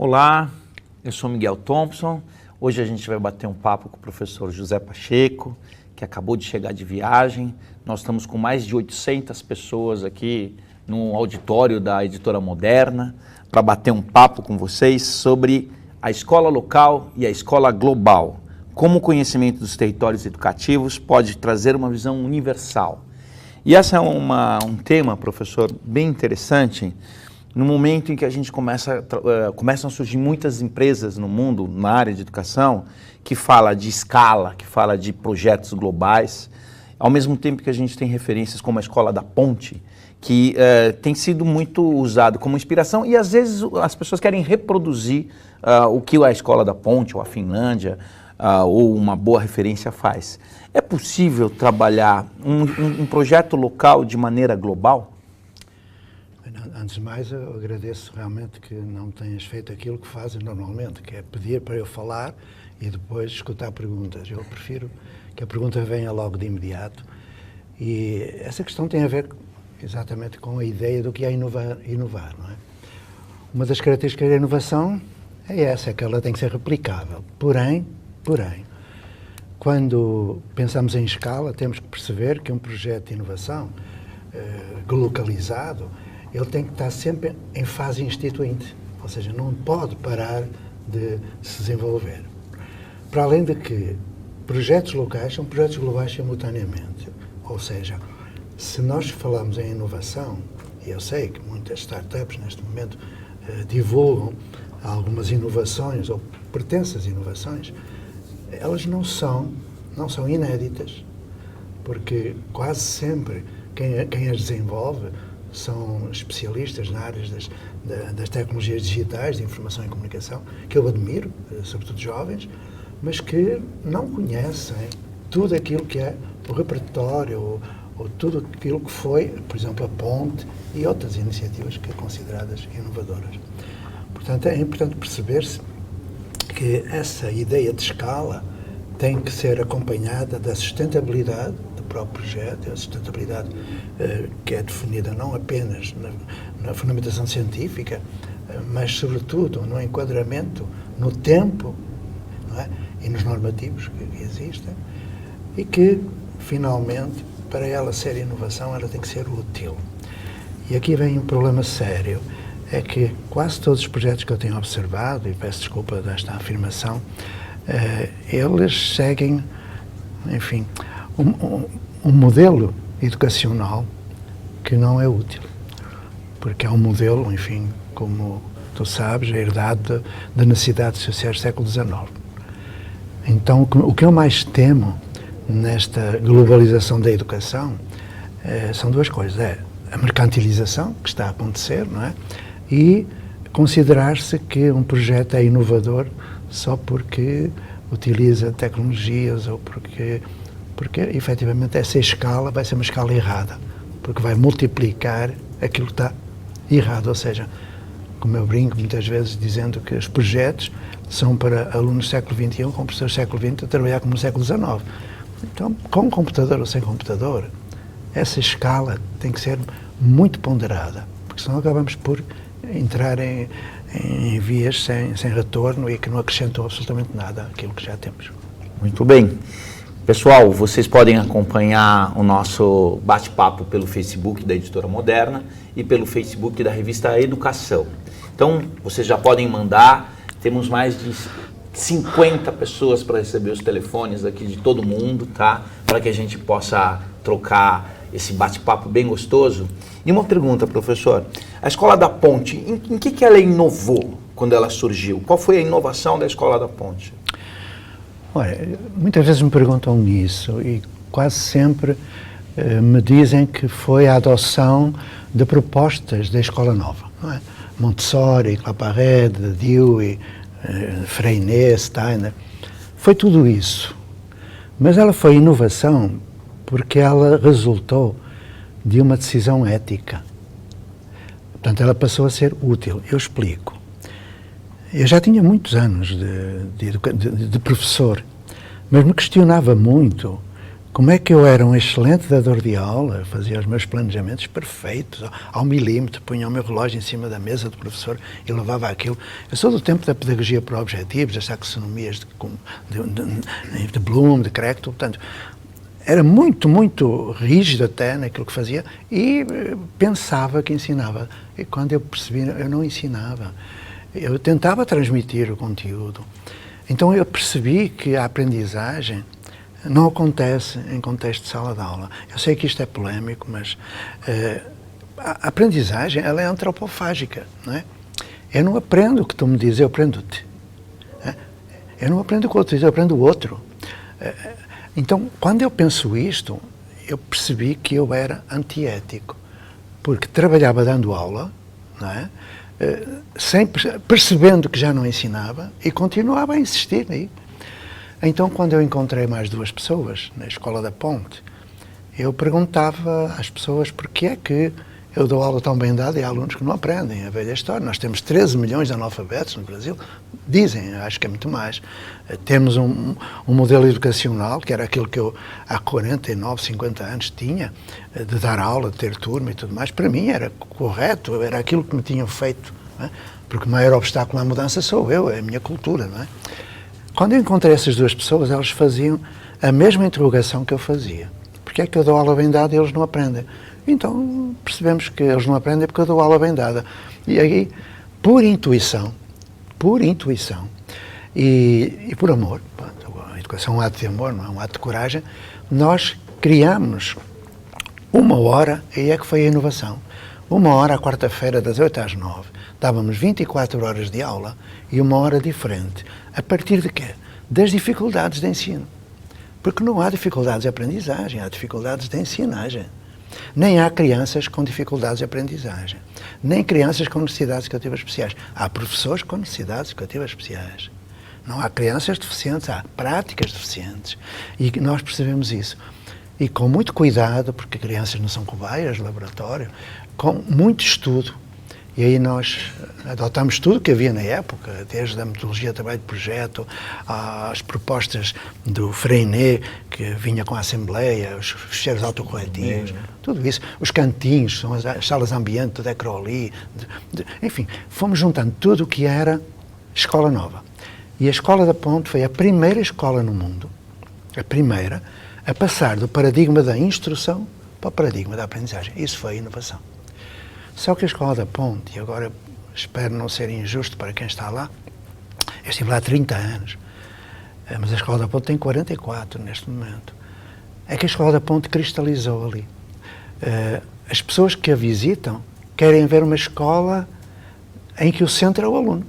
Olá, eu sou Miguel Thompson. Hoje a gente vai bater um papo com o professor José Pacheco, que acabou de chegar de viagem. Nós estamos com mais de 800 pessoas aqui no auditório da Editora Moderna para bater um papo com vocês sobre a escola local e a escola global. Como o conhecimento dos territórios educativos pode trazer uma visão universal. E esse é um tema, professor, bem interessante, no momento em que a gente começam a surgir muitas empresas no mundo, na área de educação, que fala de escala, que fala de projetos globais, ao mesmo tempo que a gente tem referências como a Escola da Ponte, que tem sido muito usado como inspiração, e às vezes as pessoas querem reproduzir o que a Escola da Ponte, ou a Finlândia, ou uma boa referência faz. É possível trabalhar um projeto local de maneira global? Antes de mais, eu agradeço realmente que não tenhas feito aquilo que fazes normalmente, que é pedir para eu falar e depois escutar perguntas. Eu prefiro que a pergunta venha logo de imediato. E essa questão tem a ver exatamente com a ideia do que é inovar, não é? Uma das características da inovação é essa, é que ela tem que ser replicável. Porém, quando pensamos em escala, temos que perceber que um projeto de inovação localizado, ele tem que estar sempre em fase instituinte, ou seja, não pode parar de se desenvolver. Para além de que projetos locais são projetos globais simultaneamente, ou seja, se nós falamos em inovação, e eu sei que muitas startups neste momento divulgam algumas inovações ou pretensas inovações, elas não são inéditas, porque quase sempre quem as desenvolve são especialistas na área das tecnologias digitais, de informação e comunicação, que eu admiro, sobretudo jovens, mas que não conhecem tudo aquilo que é o repertório ou tudo aquilo que foi, por exemplo, a Ponte e outras iniciativas que são consideradas inovadoras. Portanto, é importante perceber-se que essa ideia de escala tem que ser acompanhada da sustentabilidade do próprio projeto, a sustentabilidade que é definida não apenas na fundamentação científica, mas sobretudo no enquadramento, no tempo, não é? E nos normativos que existem, e que, finalmente, para ela ser inovação, ela tem que ser útil. E aqui vem um problema sério, é que quase todos os projetos que eu tenho observado, e peço desculpa desta afirmação, eles seguem, enfim, um modelo educacional que não é útil, porque é um modelo, enfim, como tu sabes, é herdado de necessidades sociais do século XIX. Então, o que eu mais temo nesta globalização da educação são duas coisas. É a mercantilização, que está a acontecer, não é? E considerar-se que um projeto é inovador só porque utiliza tecnologias ou porque efetivamente essa escala vai ser uma escala errada, porque vai multiplicar aquilo que está errado, ou seja, como eu brinco muitas vezes dizendo que os projetos são para alunos do século XXI com professores do século XX a trabalhar como no século XIX. Então, com computador ou sem computador, essa escala tem que ser muito ponderada, porque senão acabamos por entrar em vias sem retorno e que não acrescentam absolutamente nada àquilo que já temos. Muito bem. Pessoal, vocês podem acompanhar o nosso bate-papo pelo Facebook da Editora Moderna e pelo Facebook da revista Educação. Então, vocês já podem mandar, temos mais de 50 pessoas para receber os telefones aqui de todo mundo, tá? Para que a gente possa trocar esse bate-papo bem gostoso. E uma pergunta, professor, a Escola da Ponte, em que ela inovou quando ela surgiu? Qual foi a inovação da Escola da Ponte? Olha, muitas vezes me perguntam isso e quase sempre me dizem que foi a adoção de propostas da Escola Nova, não é? Montessori, Claparède, Dewey, Freinet, Steiner, foi tudo isso. Mas ela foi inovação porque ela resultou de uma decisão ética. Portanto, ela passou a ser útil. Eu explico. Eu já tinha muitos anos de professor, mas me questionava muito como é que eu era um excelente dador de aula, fazia os meus planejamentos perfeitos, ao milímetro, punha o meu relógio em cima da mesa do professor e levava aquilo. Eu sou do tempo da pedagogia por objetivos, das taxonomias de Bloom, de Crackton, portanto, era muito, muito rígido até naquilo que fazia e pensava que ensinava. E quando eu percebi, eu não ensinava. Eu tentava transmitir o conteúdo. Então eu percebi que a aprendizagem não acontece em contexto de sala de aula. Eu sei que isto é polémico, mas a aprendizagem ela é antropofágica, não é? Eu não aprendo o que tu me dizes, eu aprendo-te. Eu não aprendo o que o outro diz, eu aprendo o outro. Então, quando eu penso isto, eu percebi que eu era antiético, porque trabalhava dando aula, não é? Percebendo que já não ensinava e continuava a insistir aí. Então, quando eu encontrei mais 2 pessoas na Escola da Ponte, eu perguntava às pessoas porquê é que eu dou aula tão bem dada e há alunos que não aprendem. A velha história. Nós temos 13 milhões de analfabetos no Brasil. Dizem, acho que é muito mais. Temos um modelo educacional, que era aquilo que eu há 49, 50 anos tinha, de dar aula, de ter turma e tudo mais. Para mim era correto, era aquilo que me tinham feito. Não é? Porque o maior obstáculo à mudança sou eu, é a minha cultura. Não é? Quando eu encontrei essas 2 pessoas, elas faziam a mesma interrogação que eu fazia. Porquê é que eu dou aula bem dada e eles não aprendem? Então, percebemos que eles não aprendem porque eu dou aula bem dada. E aí, por intuição, e por amor, a educação é um ato de amor, não é um ato de coragem, nós criamos 1 hora, aí é que foi a inovação. 1 hora à quarta-feira, das 8 às 9, dávamos 24 horas de aula e 1 hora diferente. A partir de quê? Das dificuldades de ensino. Porque não há dificuldades de aprendizagem, há dificuldades de ensinagem. Nem há crianças com dificuldades de aprendizagem, nem crianças com necessidades educativas especiais. Há professores com necessidades educativas especiais. Não há crianças deficientes, há práticas deficientes. E nós percebemos isso. E com muito cuidado, porque crianças não são cobaias de laboratório, com muito estudo. E aí nós adotamos tudo que havia na época, desde a metodologia de trabalho de projeto, às propostas do Freinet, que vinha com a Assembleia, os ficheiros autocorretivos, tudo isso. Os cantinhos, são as salas ambiente do Decroly, enfim, fomos juntando tudo o que era escola nova. E a Escola da Ponte foi a primeira escola no mundo, a primeira, a passar do paradigma da instrução para o paradigma da aprendizagem. Isso foi a inovação. Só que a Escola da Ponte, e agora espero não ser injusto para quem está lá, eu estive lá há 30 anos, mas a Escola da Ponte tem 44 neste momento. É que a Escola da Ponte cristalizou ali. As pessoas que a visitam querem ver uma escola em que o centro é o aluno.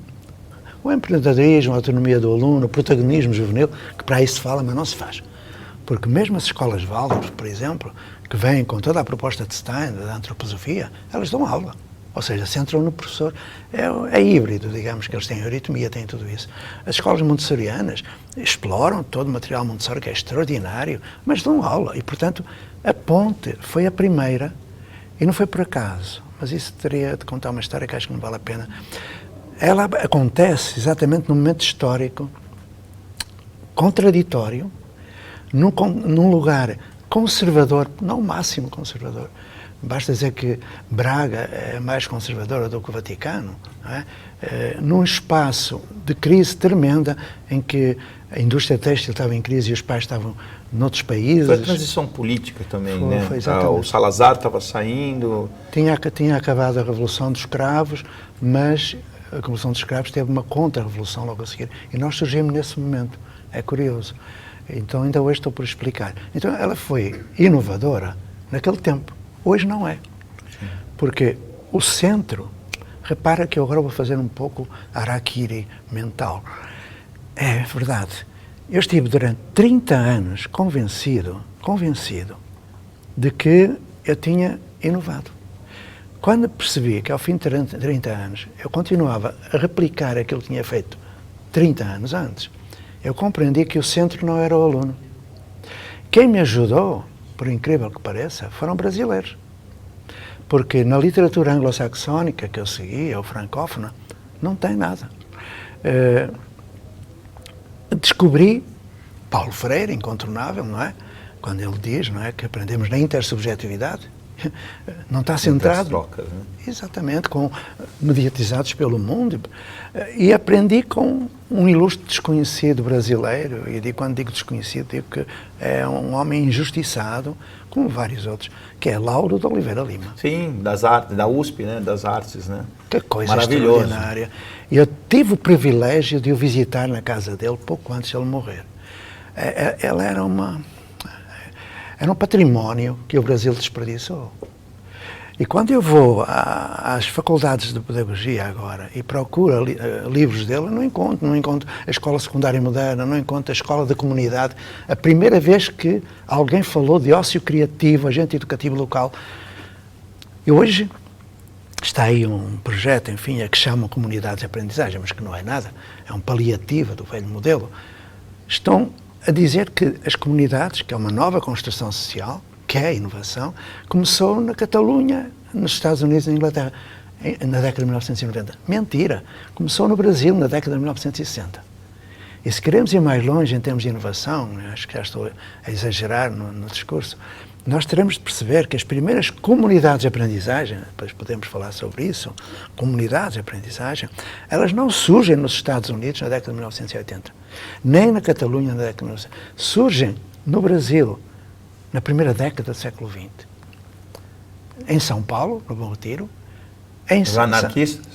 O empreendedorismo, a autonomia do aluno, o protagonismo juvenil, que para isso se fala, mas não se faz. Porque mesmo as escolas Waldorf, por exemplo, que vêm com toda a proposta de Stein, da antroposofia, elas dão aula. Ou seja, centram no professor. É híbrido, digamos, que eles têm euritmia, têm tudo isso. As escolas montessorianas exploram todo o material Montessori, que é extraordinário, mas dão aula. E, portanto, a Ponte foi a primeira, e não foi por acaso, mas isso teria de contar uma história que acho que não vale a pena. Ela acontece exatamente num momento histórico contraditório, num lugar conservador, não o máximo conservador. Basta dizer que Braga é mais conservadora do que o Vaticano, não é? Num espaço de crise tremenda, em que a indústria têxtil estava em crise e os pais estavam noutros países. Foi a transição política também, né? Foi o Salazar estava saindo. Tinha acabado a Revolução dos Escravos, mas a Revolução dos Escravos teve uma contra-revolução logo a seguir. E nós surgimos nesse momento. É curioso. Então, ainda hoje estou por explicar. Então, ela foi inovadora naquele tempo. Hoje não é. Porque o centro, repara que eu agora vou fazer um pouco harakiri mental. É verdade. Eu estive durante 30 anos convencido de que eu tinha inovado. Quando percebi que ao fim de 30 anos eu continuava a replicar aquilo que tinha feito 30 anos antes, eu compreendi que o centro não era o aluno. Quem me ajudou, por incrível que pareça, foram brasileiros. Porque na literatura anglo-saxónica que eu seguia, ou francófona, não tem nada. Descobri Paulo Freire, incontornável, não é? quando ele diz, não é, que aprendemos na intersubjetividade, não está centrado. Trocas, né? Exatamente, mediatizados pelo mundo. E aprendi com um ilustre desconhecido brasileiro, e quando digo desconhecido, digo que é um homem injustiçado, como vários outros, que é Lauro de Oliveira Lima. Sim, das artes, da USP, né? Das artes, né? Que coisa maravilhoso. Extraordinária. E eu tive o privilégio de o visitar na casa dele pouco antes de ele morrer. Ela era um património que o Brasil desperdiçou. E quando eu vou às faculdades de pedagogia agora e procuro livros dele, não encontro a escola secundária moderna, não encontro a escola da comunidade. A primeira vez que alguém falou de ócio criativo, agente educativo local. E hoje está aí um projeto, enfim, a que chamam comunidades de aprendizagem, mas que não é nada, é um paliativo do velho modelo. Estão a dizer que as comunidades, que é uma nova construção social, que é a inovação, começou na Catalunha, nos Estados Unidos e na Inglaterra, na década de 1990. Mentira! Começou no Brasil, na década de 1960. E se queremos ir mais longe em termos de inovação, acho que já estou a exagerar no discurso, nós teremos de perceber que as primeiras comunidades de aprendizagem, depois podemos falar sobre isso, comunidades de aprendizagem, elas não surgem nos Estados Unidos na década de 1980, nem na Catalunha na década de 1980. Surgem no Brasil, na primeira década do século XX. Em São Paulo, no Bom Retiro. Os anarquistas?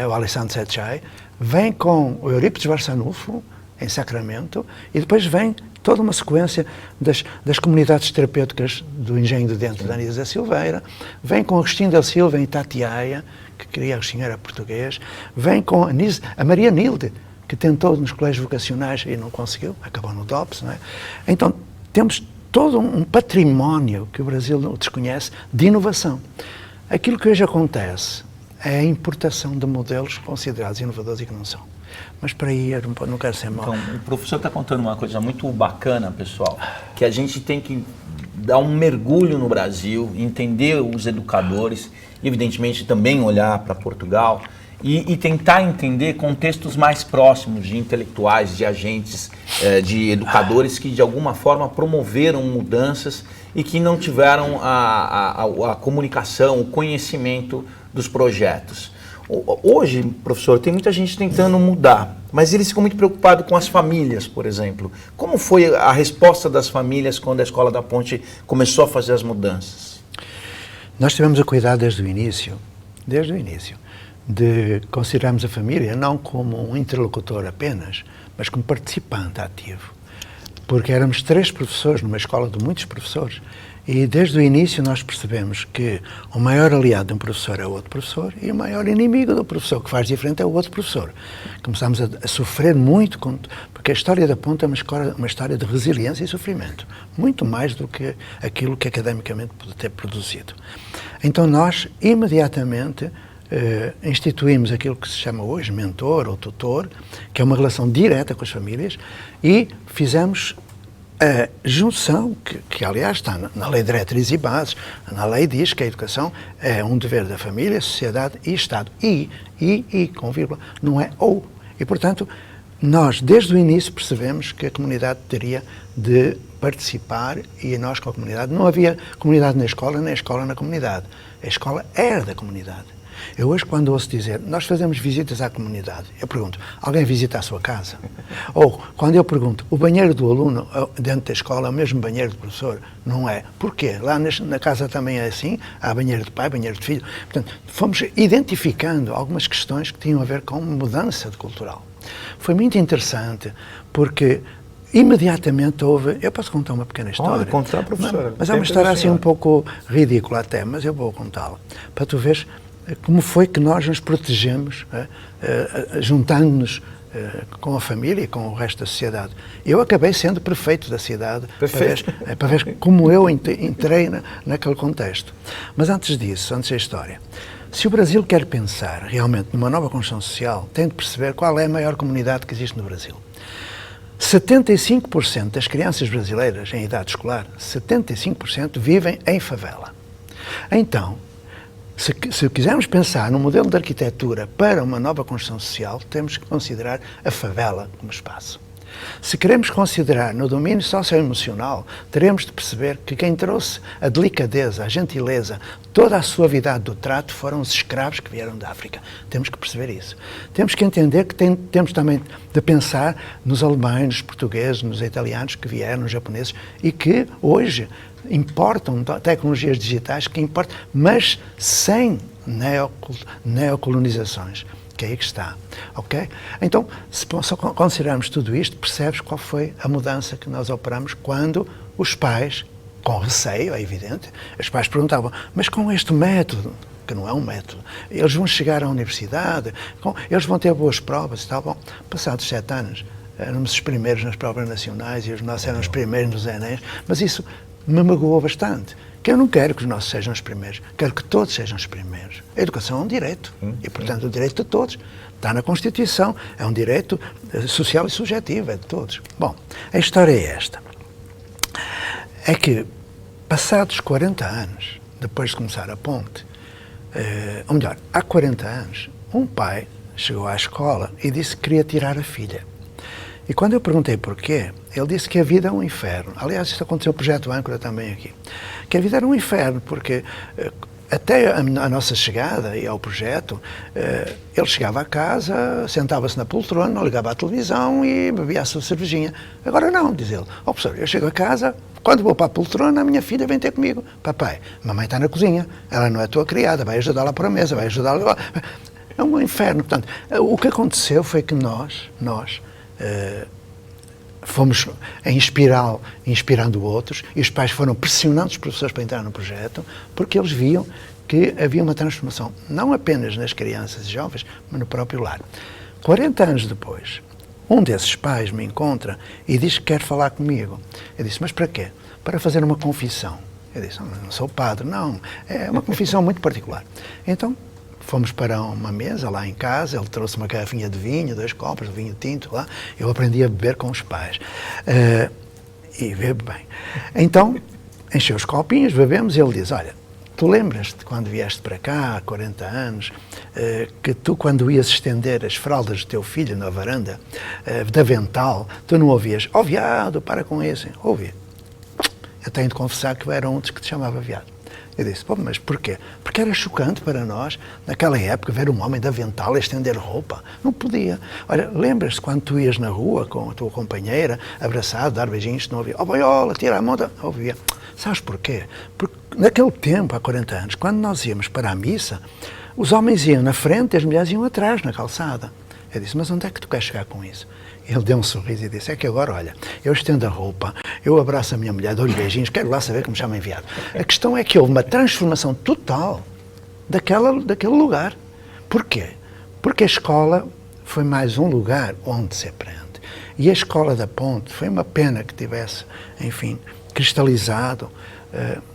O Alessandro Secchai. Vem com o Eurípides Barçanufo, em Sacramento, e depois vem toda uma sequência das comunidades terapêuticas do Engenho de Dentro da Anísio da Silveira. Vem com Agostinho da Silva, em Itatiaia, que queria Agostinho era português. Vem com a Maria Nilde, que tentou nos colégios vocacionais e não conseguiu, acabou no DOPS, não é? Então, temos todo um património que o Brasil desconhece de inovação. Aquilo que hoje acontece é a importação de modelos considerados inovadores e que não são. Mas para aí eu não quero ser mau. Então, o professor está contando uma coisa muito bacana, pessoal, que a gente tem que dar um mergulho no Brasil, entender os educadores, e evidentemente também olhar para Portugal, e tentar entender contextos mais próximos de intelectuais, de agentes, de educadores que de alguma forma promoveram mudanças e que não tiveram a comunicação, o conhecimento dos projetos. Hoje, professor, tem muita gente tentando mudar, mas eles ficam muito preocupados com as famílias, por exemplo. Como foi a resposta das famílias quando a Escola da Ponte começou a fazer as mudanças? Nós tivemos a cuidar desde o início, de considerarmos a família não como um interlocutor apenas, mas como participante ativo. Porque éramos 3 professores numa escola de muitos professores e desde o início nós percebemos que o maior aliado de um professor é o outro professor e o maior inimigo do professor que faz diferente é o outro professor. Começámos a sofrer muito, porque a história da Ponte é uma história de resiliência e sofrimento, muito mais do que aquilo que academicamente pode ter produzido. Então nós, imediatamente, instituímos aquilo que se chama hoje mentor ou tutor, que é uma relação direta com as famílias, e fizemos a junção, que aliás está na Lei de Diretrizes e Bases, na lei diz que a educação é um dever da família, sociedade e Estado. E com vírgula, não é ou. E, portanto, nós, desde o início, percebemos que a comunidade teria de participar e nós com a comunidade. Não havia comunidade na escola, nem a escola na comunidade. A escola era da comunidade. Eu hoje, quando ouço dizer, nós fazemos visitas à comunidade, eu pergunto, alguém visita a sua casa? Ou, quando eu pergunto, o banheiro do aluno dentro da escola é o mesmo banheiro do professor? Não é. Porquê? Lá na casa também é assim, há banheiro de pai, banheiro de filho. Portanto, fomos identificando algumas questões que tinham a ver com mudança cultural. Foi muito interessante, porque imediatamente houve... Eu posso contar uma pequena história? Pode contar, professora. Mas é uma história assim um pouco ridícula até, mas eu vou contá-la, para tu veres como foi que nós nos protegemos, juntando-nos com a família e com o resto da sociedade. Eu acabei sendo prefeito da cidade, para ver como eu entrei naquele contexto. Mas antes disso, antes da história, se o Brasil quer pensar realmente numa nova construção social, tem de perceber qual é a maior comunidade que existe no Brasil. 75% das crianças brasileiras em idade escolar, 75% vivem em favela. Então, se quisermos pensar num modelo de arquitetura para uma nova construção social, temos que considerar a favela como espaço. Se queremos considerar no domínio socioemocional, teremos de perceber que quem trouxe a delicadeza, a gentileza, toda a suavidade do trato foram os escravos que vieram da África. Temos que perceber isso. Temos que entender que temos também de pensar nos alemães, nos portugueses, nos italianos que vieram, nos japoneses, e que hoje importam tecnologias digitais que importam, mas sem neocolonizações. Que é aí que está, ok? Então, se considerarmos tudo isto, percebes qual foi a mudança que nós operamos quando os pais, com receio, é evidente, os pais perguntavam, mas com este método, que não é um método, eles vão chegar à universidade, eles vão ter boas provas e tal. Bom, passados 7 anos, éramos os primeiros nas provas nacionais e os nossos eram os primeiros nos Enéns, mas isso me magoou bastante. Que eu não quero que os nossos sejam os primeiros, quero que todos sejam os primeiros. A educação é um direito, e portanto o direito de todos. Está na Constituição, é um direito social e subjetivo, é de todos. Bom, a história é esta. É que, passados 40 anos, depois de começar a ponte, ou melhor, há 40 anos, um pai chegou à escola e disse que queria tirar a filha. E quando eu perguntei porquê, ele disse que a vida é um inferno. Aliás, isto aconteceu no Projeto Âncora também aqui. Que a vida era um inferno, porque até a nossa chegada e ao projeto, ele chegava a casa, sentava-se na poltrona, ligava à televisão e bebia a sua cervejinha. Agora não, diz ele. Ó, professor, eu chego a casa, quando vou para a poltrona, a minha filha vem ter comigo. Papai, mamãe está na cozinha, ela não é tua criada, vai ajudá-la a pôr a mesa, vai ajudá-la... É um inferno. Portanto, o que aconteceu foi que nós fomos inspirando outros, e os pais foram pressionando os professores para entrar no projeto, porque eles viam que havia uma transformação, não apenas nas crianças e jovens, mas no próprio lar. 40 anos depois, um desses pais me encontra e diz que quer falar comigo. Eu disse, mas para quê? Para fazer uma confissão. Eu disse, não sou padre, não, é uma confissão muito particular. Então, fomos para uma mesa lá em casa, ele trouxe uma garrafinha de vinho, 2 copos de vinho tinto lá, eu aprendi a beber com os pais. E bebo bem. Então, encheu os copinhos, bebemos, e ele diz, olha, tu lembras-te quando vieste para cá, há 40 anos, que tu quando ias estender as fraldas do teu filho na varanda, de avental, tu não ouvias, ó viado, para com isso. Ouvi. Eu tenho de confessar que eu era um dos que te chamava viado. Eu disse, pô, mas porquê? Porque era chocante para nós, naquela época, ver um homem de avental a estender roupa. Não podia. Olha, lembras-te quando tu ias na rua com a tua companheira, abraçado, dar beijinhos, não ouvia? Oh, boiola, tira a mão da... Ouvia. Sabes porquê? Porque naquele tempo, há 40 anos, quando nós íamos para a missa, os homens iam na frente e as mulheres iam atrás, na calçada. Eu disse, mas onde é que tu queres chegar com isso? Ele deu um sorriso e disse, é que agora, olha, eu estendo a roupa, eu abraço a minha mulher, dou-lhe beijinhos, quero lá saber como me chama enviado. A questão é que houve uma transformação total daquele lugar. Porquê? Porque a escola foi mais um lugar onde se aprende. E a escola da Ponte foi uma pena que tivesse, enfim, cristalizado.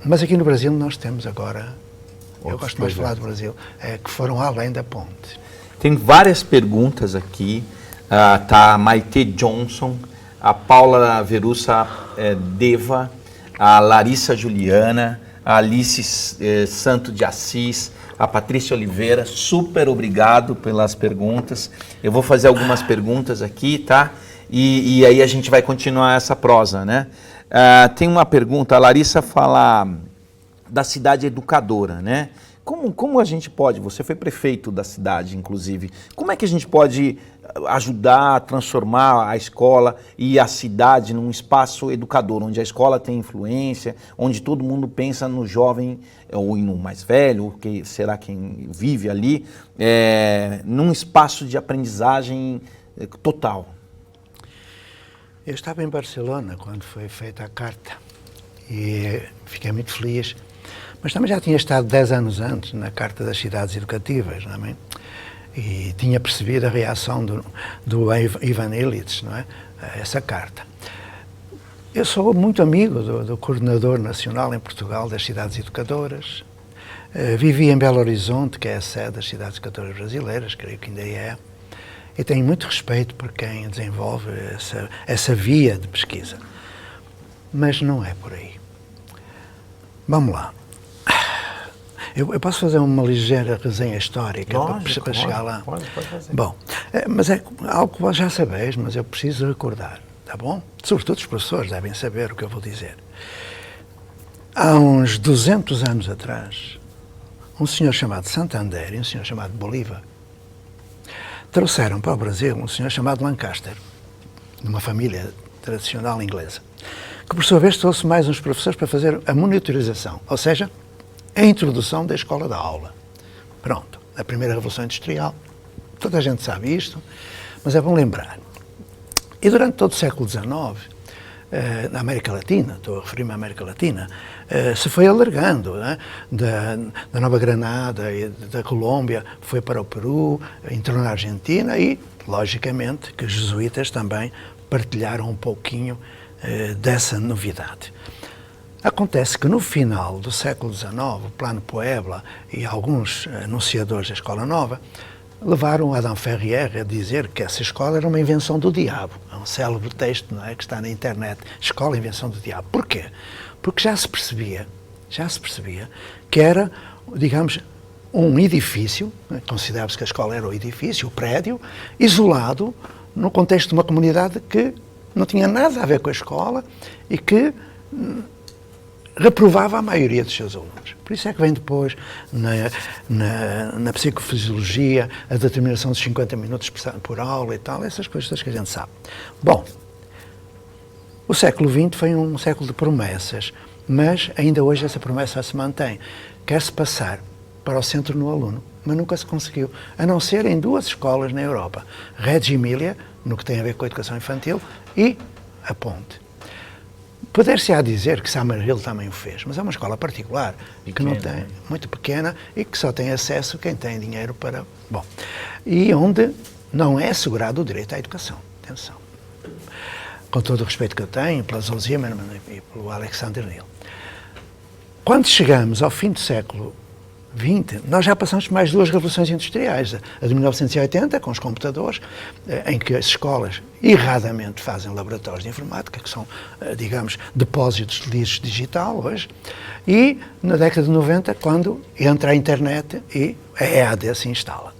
Mas aqui no Brasil nós temos agora, eu gosto mais de falar do Brasil, que foram além da Ponte. Tem várias perguntas aqui. Tá a Maite Johnson, a Paula Verussa Deva, a Larissa Juliana, a Alice Santo de Assis, a Patrícia Oliveira. Super obrigado pelas perguntas. Eu vou fazer algumas perguntas aqui, tá? E aí a gente vai continuar essa prosa, né? Tem uma pergunta, a Larissa fala da cidade educadora, né? Como a gente pode, você foi prefeito da cidade, inclusive, como é que a gente pode ajudar a transformar a escola e a cidade num espaço educador, onde a escola tem influência, onde todo mundo pensa no jovem ou no mais velho, que será quem vive ali, num espaço de aprendizagem total? Eu estava em Barcelona quando foi feita a carta e fiquei muito feliz. Mas também já tinha estado 10 anos antes na Carta das Cidades Educativas, não é? E tinha percebido a reação do Ivan Illich, não é? A essa carta. Eu sou muito amigo do coordenador nacional em Portugal das cidades educadoras. Vivi em Belo Horizonte, que é a sede das cidades educadoras brasileiras, creio que ainda é. E tenho muito respeito por quem desenvolve essa via de pesquisa. Mas não é por aí. Vamos lá. Eu posso fazer uma ligeira resenha histórica Lógico, para chegar lá? Pode fazer. Bom, mas é algo que vós já sabeis, mas eu preciso recordar, tá bom? Sobretudo os professores devem saber o que eu vou dizer. Há uns 200 anos atrás, um senhor chamado Santander e um senhor chamado Bolívar trouxeram para o Brasil um senhor chamado Lancaster, de uma família tradicional inglesa, que por sua vez trouxe mais uns professores para fazer a monitorização, ou seja, a introdução da escola da aula. Pronto, a primeira Revolução Industrial, toda a gente sabe isto, mas é bom lembrar. E durante todo o século XIX, na América Latina, estou a referir-me à América Latina, se foi alargando, né? Da Nova Granada e da Colômbia, foi para o Peru, entrou na Argentina e, logicamente, que os jesuítas também partilharam um pouquinho dessa novidade. Acontece que no final do século XIX, o Plano Puebla e alguns anunciadores da Escola Nova levaram Adam Ferrier a dizer que essa escola era uma invenção do diabo. É um célebre texto, não é, que está na internet. Escola, invenção do diabo. Porquê? Porque já se percebia que era, digamos, um edifício, considerava-se que a escola era o edifício, o prédio, isolado no contexto de uma comunidade que não tinha nada a ver com a escola e que reprovava a maioria dos seus alunos. Por isso é que vem depois, na psicofisiologia, a determinação dos 50 minutos por aula e tal, essas coisas que a gente sabe. Bom, o século XX foi um século de promessas, mas ainda hoje essa promessa se mantém. Quer-se passar para o centro no aluno, mas nunca se conseguiu, a não ser em duas escolas na Europa, Reggio Emilia, no que tem a ver com a educação infantil, e a Ponte. Poder-se-á dizer que Summerhill também o fez, mas é uma escola particular, que não tem, muito pequena, e que só tem acesso quem tem dinheiro para... Bom, e onde não é assegurado o direito à educação. Atenção. Com todo o respeito que eu tenho pela Zoe Zimmermann e pelo Alexander Neal. Quando chegamos ao fim do século XX, nós já passamos por mais duas revoluções industriais. A de 1980, com os computadores, em que as escolas erradamente fazem laboratórios de informática, que são, digamos, depósitos de lixo digital hoje, e na década de 90, quando entra a internet e a EAD se instala.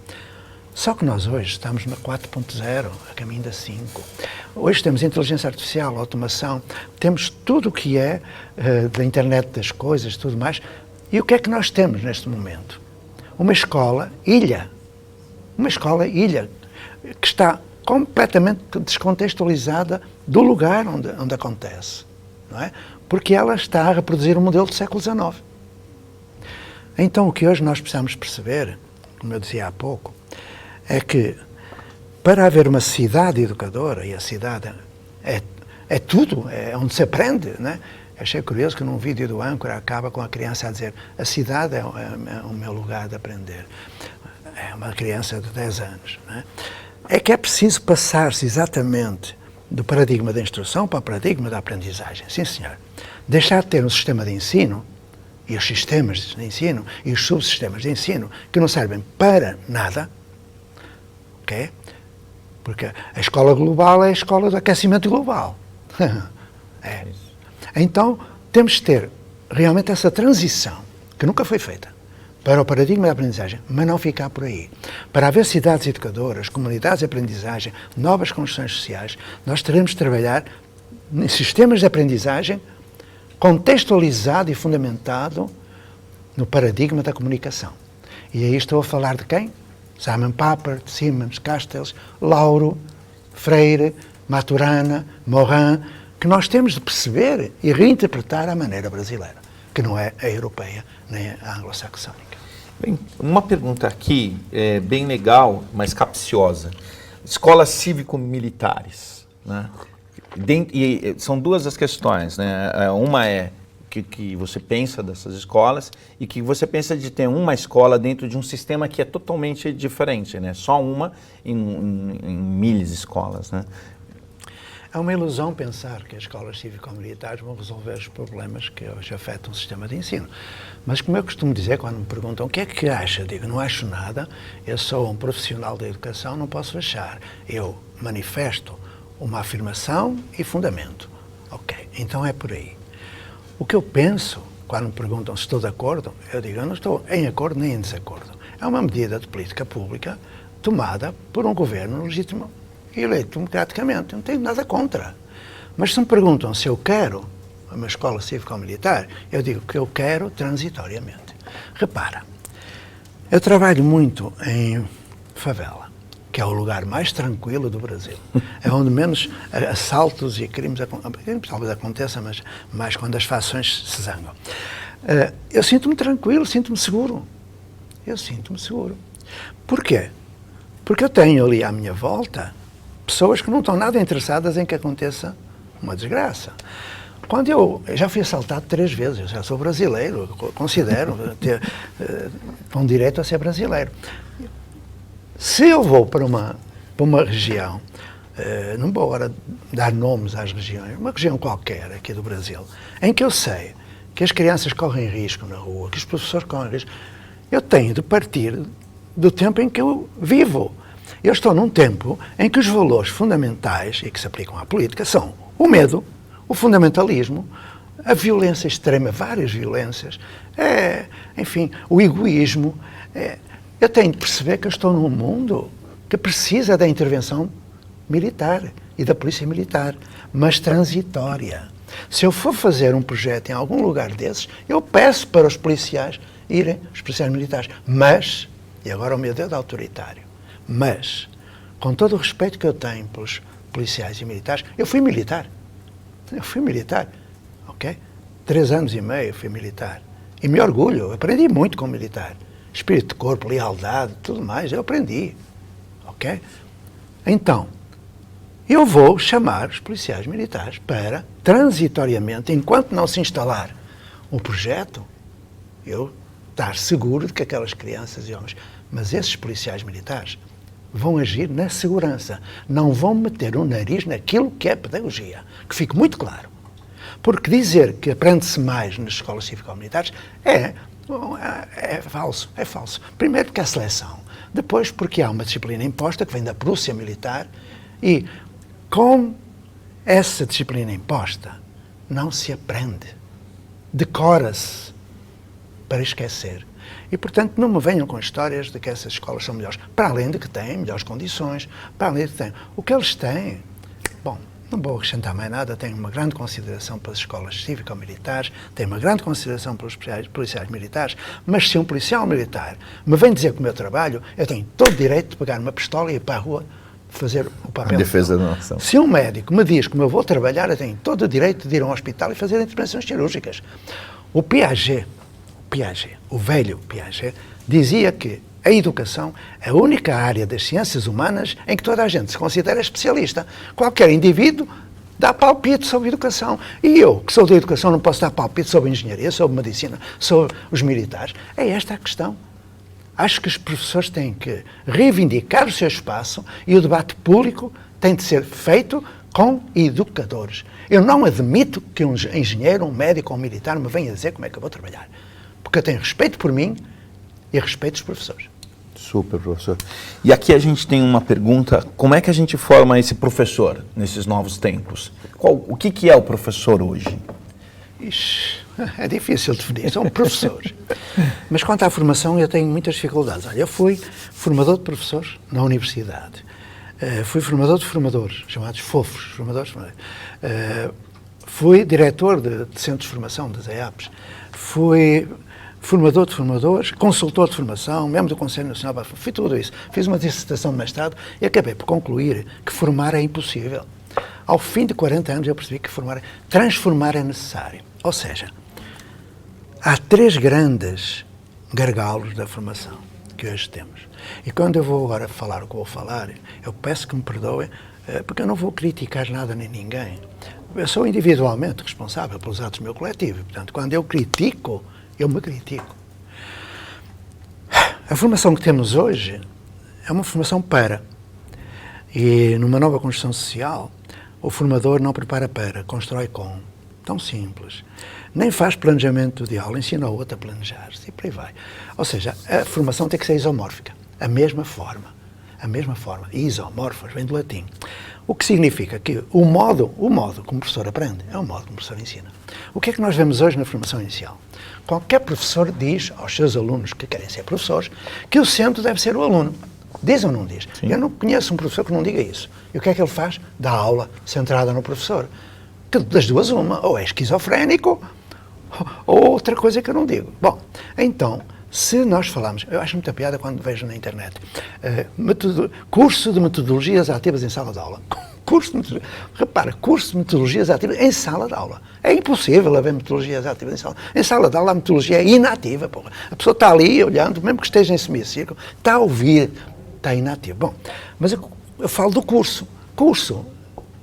Só que nós hoje estamos na 4.0, a caminho da 5. Hoje temos inteligência artificial, automação, temos tudo o que é da internet das coisas, tudo mais. E o que é que nós temos neste momento? Uma escola ilha, que está completamente descontextualizada do lugar onde acontece, não é? Porque ela está a reproduzir um modelo do século XIX. Então o que hoje nós precisamos perceber, como eu dizia há pouco, é que para haver uma cidade educadora, e a cidade é tudo, é onde se aprende, não é? Achei curioso que num vídeo do âncora acaba com a criança a dizer: a cidade é o meu lugar de aprender. É uma criança de 10 anos. Não é? É que é preciso passar-se exatamente do paradigma da instrução para o paradigma da aprendizagem. Sim, senhor. Deixar de ter um sistema de ensino, e os sistemas de ensino, e os subsistemas de ensino, que não servem para nada, ok? Porque a escola global é a escola do aquecimento global. É. Então, temos de ter realmente essa transição, que nunca foi feita, para o paradigma da aprendizagem, mas não ficar por aí. Para haver cidades educadoras, comunidades de aprendizagem, novas construções sociais, nós teremos de trabalhar em sistemas de aprendizagem contextualizado e fundamentado no paradigma da comunicação. E aí estou a falar de quem? Simon Papert, Simmons, Castells, Lauro, Freire, Maturana, Morin, que nós temos de perceber e reinterpretar à maneira brasileira, que não é a europeia nem a anglo-saxónica. Bem, uma pergunta aqui, bem legal, mas capciosa. Escolas cívico-militares, né? E são duas as questões, né? Uma é que você pensa dessas escolas e que você pensa de ter uma escola dentro de um sistema que é totalmente diferente, né? Só uma em milhares de escolas, né? É uma ilusão pensar que as escolas cívico-militares vão resolver os problemas que hoje afetam o sistema de ensino. Mas, como eu costumo dizer, quando me perguntam o que é que acha, eu digo, não acho nada, eu sou um profissional da educação, não posso achar. Eu manifesto uma afirmação e fundamento. Ok, então é por aí. O que eu penso quando me perguntam se estou de acordo, eu digo, eu não estou em acordo nem em desacordo. É uma medida de política pública tomada por um governo legítimo e eleito democraticamente. Não tenho nada contra. Mas se me perguntam se eu quero uma escola cívico-militar, eu digo que eu quero transitoriamente. Repara, eu trabalho muito em favela, que é o lugar mais tranquilo do Brasil. É onde menos assaltos e crimes talvez aconteçam, mas mais quando as facções se zangam. Eu sinto-me tranquilo, sinto-me seguro. Eu sinto-me seguro. Porquê? Porque eu tenho ali à minha volta pessoas que não estão nada interessadas em que aconteça uma desgraça. Quando eu já fui assaltado 3 vezes, eu já sou brasileiro, considero ter com direito a ser brasileiro. Se eu vou para uma região, não vou agora dar nomes às regiões, uma região qualquer aqui do Brasil, em que eu sei que as crianças correm risco na rua, que os professores correm risco, eu tenho de partir do tempo em que eu vivo. Eu estou num tempo em que os valores fundamentais e que se aplicam à política são o medo, o fundamentalismo, a violência extrema, várias violências, enfim, o egoísmo. Eu tenho de perceber que eu estou num mundo que precisa da intervenção militar e da polícia militar, mas transitória. Se eu for fazer um projeto em algum lugar desses, eu peço para os policiais irem, os policiais militares, mas, e agora o meu dedo autoritário, mas, com todo o respeito que eu tenho pelos policiais e militares, eu fui militar, ok? 3 anos e meio fui militar. E me orgulho, aprendi muito como militar. Espírito de corpo, lealdade, tudo mais, eu aprendi, ok? Então, eu vou chamar os policiais militares para, transitoriamente, enquanto não se instalar o projeto, eu estar seguro de que aquelas crianças e homens, mas esses policiais militares vão agir na segurança, não vão meter o nariz naquilo que é pedagogia, que fique muito claro. Porque dizer que aprende-se mais nas escolas cívico-militares é falso, é falso. Primeiro porque há seleção, depois porque há uma disciplina imposta que vem da Prússia militar e com essa disciplina imposta não se aprende, decora-se para esquecer. E, portanto, não me venham com histórias de que essas escolas são melhores, para além de que têm melhores condições, para além de que têm. O que eles têm, bom, não vou acrescentar mais nada, tenho uma grande consideração pelas escolas cívico-militares, tenho uma grande consideração pelos policiais militares, mas se um policial militar me vem dizer que o meu trabalho, eu tenho todo o direito de pegar uma pistola e ir para a rua fazer o papel. A defesa da nação. Se um médico me diz que eu vou trabalhar, eu tenho todo o direito de ir a um hospital e fazer intervenções cirúrgicas. O Piaget, o velho Piaget, dizia que a educação é a única área das ciências humanas em que toda a gente se considera especialista. Qualquer indivíduo dá palpite sobre educação. E eu, que sou da educação, não posso dar palpite sobre engenharia, sobre medicina, sobre os militares. É esta a questão. Acho que os professores têm que reivindicar o seu espaço e o debate público tem de ser feito com educadores. Eu não admito que um engenheiro, um médico ou um militar me venha dizer como é que eu vou trabalhar. Porque eu tenho respeito por mim e respeito dos professores. Super, professor. E aqui a gente tem uma pergunta, como é que a gente forma esse professor nesses novos tempos? O que é o professor hoje? Ixi, é difícil definir, são professores. Mas quanto à formação, eu tenho muitas dificuldades. Olha, eu fui formador de professores na universidade. Fui formador de formadores, chamados FOFs, formadores. Fui diretor de centros de formação, das EAPs. Fui formador de formadores, consultor de formação, membro do Conselho Nacional, fui tudo isso. Fiz uma dissertação de mestrado e acabei por concluir que formar é impossível. Ao fim de 40 anos eu percebi que transformar é necessário. Ou seja, há 3 grandes gargalos da formação que hoje temos. E quando eu vou agora falar o que vou falar, eu peço que me perdoem, porque eu não vou criticar nada nem ninguém. Eu sou individualmente responsável pelos atos do meu coletivo. Portanto, quando eu critico, eu me critico. A formação que temos hoje é uma formação para. E numa nova construção social, o formador não prepara para, constrói com. Tão simples. Nem faz planejamento de aula, ensina o outro a planejar-se e por aí vai. Ou seja, a formação tem que ser isomórfica. A mesma forma. Isomorfos, vem do latim. O que significa que o modo como o professor aprende é o modo como o professor ensina. O que é que nós vemos hoje na formação inicial? Qualquer professor diz aos seus alunos que querem ser professores que o centro deve ser o aluno. Diz ou não diz? Sim. Eu não conheço um professor que não diga isso. E o que é que ele faz? Dá aula centrada no professor. Que das duas uma, ou é esquizofrénico, ou outra coisa que eu não digo. Bom, então, se nós falamos, eu acho muita piada quando vejo na internet, curso de metodologias ativas em sala de aula. Curso de metodologias ativas em sala de aula. É impossível haver metodologias ativas em sala. Em sala de aula a metodologia é inativa. Porra. A pessoa está ali olhando, mesmo que esteja em semicírculo, está a ouvir, está inativa. Bom, mas eu falo do curso. Curso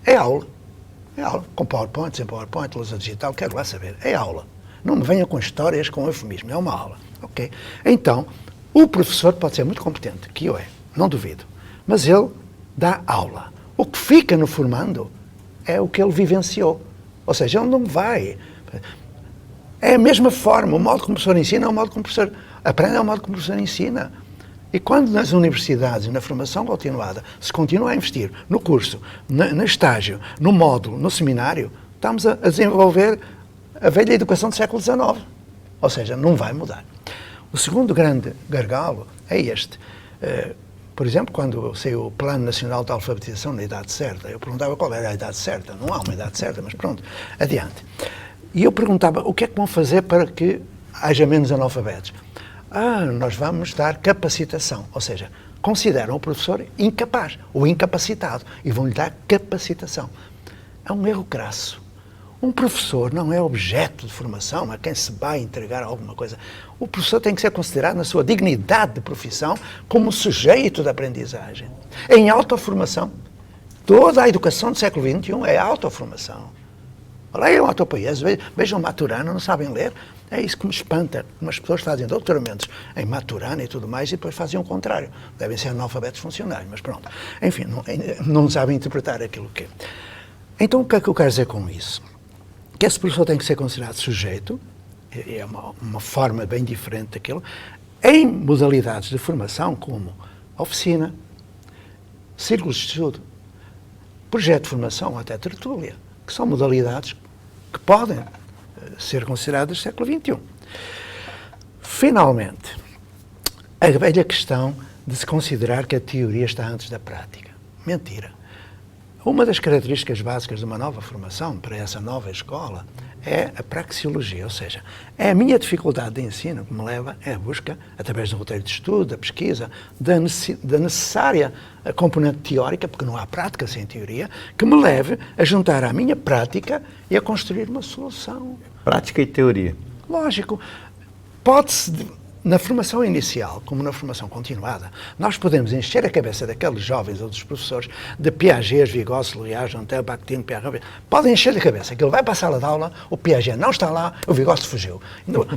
é aula. É aula. Com PowerPoint, sem PowerPoint, lousa digital, quero lá saber. É aula. Não me venham com histórias, com eufemismo. É uma aula. Okay? Então, o professor pode ser muito competente, que eu não duvido, mas ele dá aula. O que fica no formando é o que ele vivenciou. Ou seja, ele não vai... É a mesma forma, o modo como o professor ensina é o modo como o professor aprende, é o modo como o professor ensina. E quando nas universidades e na formação continuada se continua a investir no curso, no estágio, no módulo, no seminário, estamos a desenvolver a velha educação do século XIX. Ou seja, não vai mudar. O segundo grande gargalo é este. Por exemplo, quando saiu o Plano Nacional de Alfabetização na idade certa, eu perguntava qual era a idade certa. Não há uma idade certa, mas pronto, adiante. E eu perguntava, o que é que vão fazer para que haja menos analfabetos? Nós vamos dar capacitação. Ou seja, consideram o professor incapaz ou incapacitado e vão-lhe dar capacitação. É um erro crasso. Um professor não é objeto de formação a quem se vai entregar alguma coisa. O professor tem que ser considerado na sua dignidade de profissão como sujeito de aprendizagem. Em autoformação. Toda a educação do século XXI é autoformação. Leiam Autopoiese, vejam Maturana, não sabem ler. É isso que me espanta. Umas pessoas fazem doutoramentos em Maturana e tudo mais e depois fazem o contrário. Devem ser analfabetos funcionários, mas pronto. Enfim, não sabem interpretar aquilo que é. Então, o que é que eu quero dizer com isso? Que esse professor tem que ser considerado sujeito, é uma forma bem diferente daquilo, em modalidades de formação como oficina, círculos de estudo, projeto de formação, até tertúlia, que são modalidades que podem ser consideradas do século XXI. Finalmente, a velha questão de se considerar que a teoria está antes da prática. Mentira. Uma das características básicas de uma nova formação para essa nova escola é a praxeologia, ou seja, é a minha dificuldade de ensino que me leva à busca, através do roteiro de estudo, da pesquisa, da necessária componente teórica, porque não há prática sem teoria, que me leve a juntar a minha prática e a construir uma solução. Prática e teoria. Lógico. Pode-se... Na formação inicial, como na formação continuada, nós podemos encher a cabeça daqueles jovens ou dos professores de Piaget, Vygotsky, Lyell, Jontel, Bakhtin, Piaget. Podem encher a cabeça que ele vai para a sala de aula, o Piaget não está lá, o Vygotsky fugiu.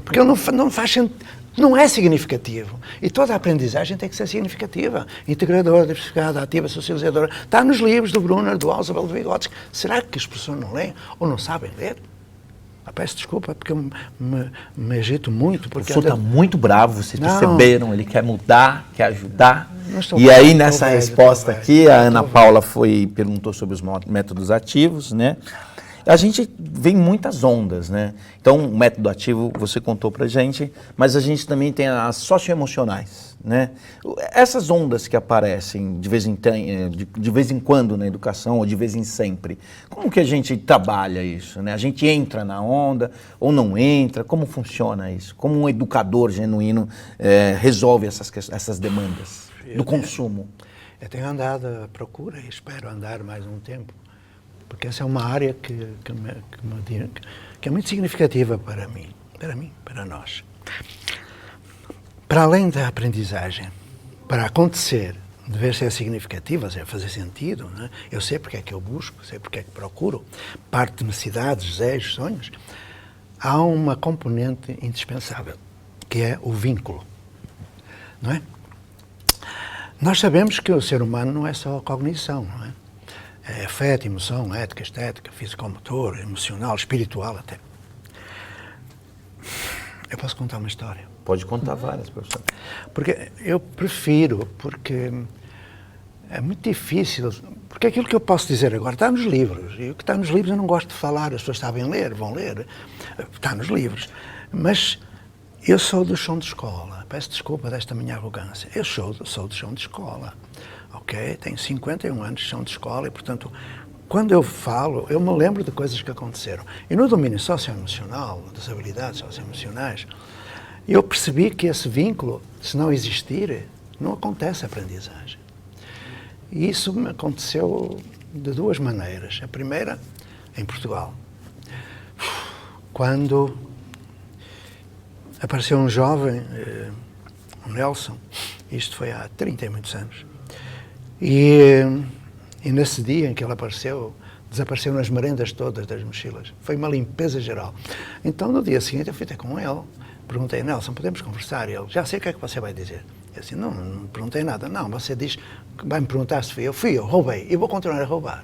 Porque ele não faz sentido, não é significativo. E toda a aprendizagem tem que ser significativa. Integradora, diversificada, ativa, socializadora. Está nos livros do Brunner, do Ausubel, do Vygotsky. Será que os professores não leem ou não sabem ler? Peço desculpa, porque eu me agito muito. Porque o professor está muito bravo, vocês perceberam, ele quer mudar, quer ajudar. E aí, nessa resposta aqui, a Ana Paula perguntou sobre os métodos ativos, né? A gente vê muitas ondas, né? Então, o método ativo, você contou pra gente, mas a gente também tem as socioemocionais, né? Essas ondas que aparecem de vez em quando na educação, ou de vez em sempre, como que a gente trabalha isso, né? A gente entra na onda ou não entra? Como funciona isso? Como um educador genuíno resolve essas demandas do consumo? Eu tenho andado à procura e espero andar mais um tempo, porque essa é uma área que é muito significativa para mim, para nós. Para além da aprendizagem, para acontecer, deve ser significativa, fazer sentido, né? Eu sei porque é que eu busco, sei porque é que procuro, parte de necessidades, desejos, sonhos, há uma componente indispensável, que é o vínculo, não é? Nós sabemos que o ser humano não é só cognição, não é? É afeto, emoção, ética, estética, físico-motor, emocional, espiritual até. Eu posso contar uma história? Pode contar várias, professor. Porque eu prefiro, porque É muito difícil, porque aquilo que eu posso dizer agora está nos livros, e o que está nos livros eu não gosto de falar, as pessoas sabem ler, vão ler, está nos livros, mas eu sou do chão de escola, peço desculpa desta minha arrogância, eu sou do chão de escola, ok? Tenho 51 anos de chão de escola e, portanto, quando eu falo, eu me lembro de coisas que aconteceram. E no domínio socioemocional, das habilidades socioemocionais, eu percebi que esse vínculo, se não existir, não acontece a aprendizagem. E isso me aconteceu de duas maneiras. A primeira, em Portugal, quando apareceu um jovem, o Nelson, isto foi há 30 e muitos anos, e nesse dia em que ele apareceu, desapareceu nas merendas todas das mochilas. Foi uma limpeza geral. Então, no dia seguinte, eu fui ter com ele, perguntei, Nelson, podemos conversar? E ele, já sei o que é que você vai dizer. Eu disse, não perguntei nada. Não, você diz, vai-me perguntar se fui eu, roubei, e vou continuar a roubar.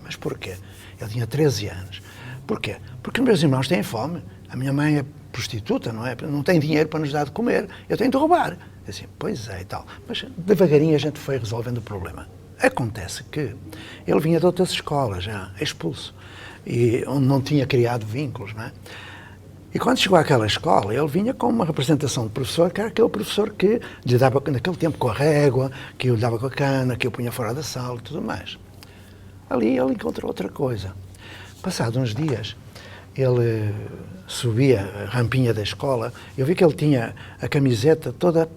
Mas porquê? Ele tinha 13 anos. Porquê? Porque os meus irmãos têm fome, a minha mãe é prostituta, não é? Não tem dinheiro para nos dar de comer, eu tenho de roubar. Eu disse, pois é e tal. Mas devagarinho a gente foi resolvendo o problema. Acontece que ele vinha de outras escolas, já expulso, e onde não tinha criado vínculos, não é? E quando chegou àquela escola, ele vinha com uma representação de professor, que era aquele professor que lhe dava, naquele tempo, com a régua, que eu lhe dava com a cana, que eu punha fora da sala e tudo mais. Ali ele encontrou outra coisa. Passados uns dias, ele subia a rampinha da escola, eu vi que ele tinha a camiseta toda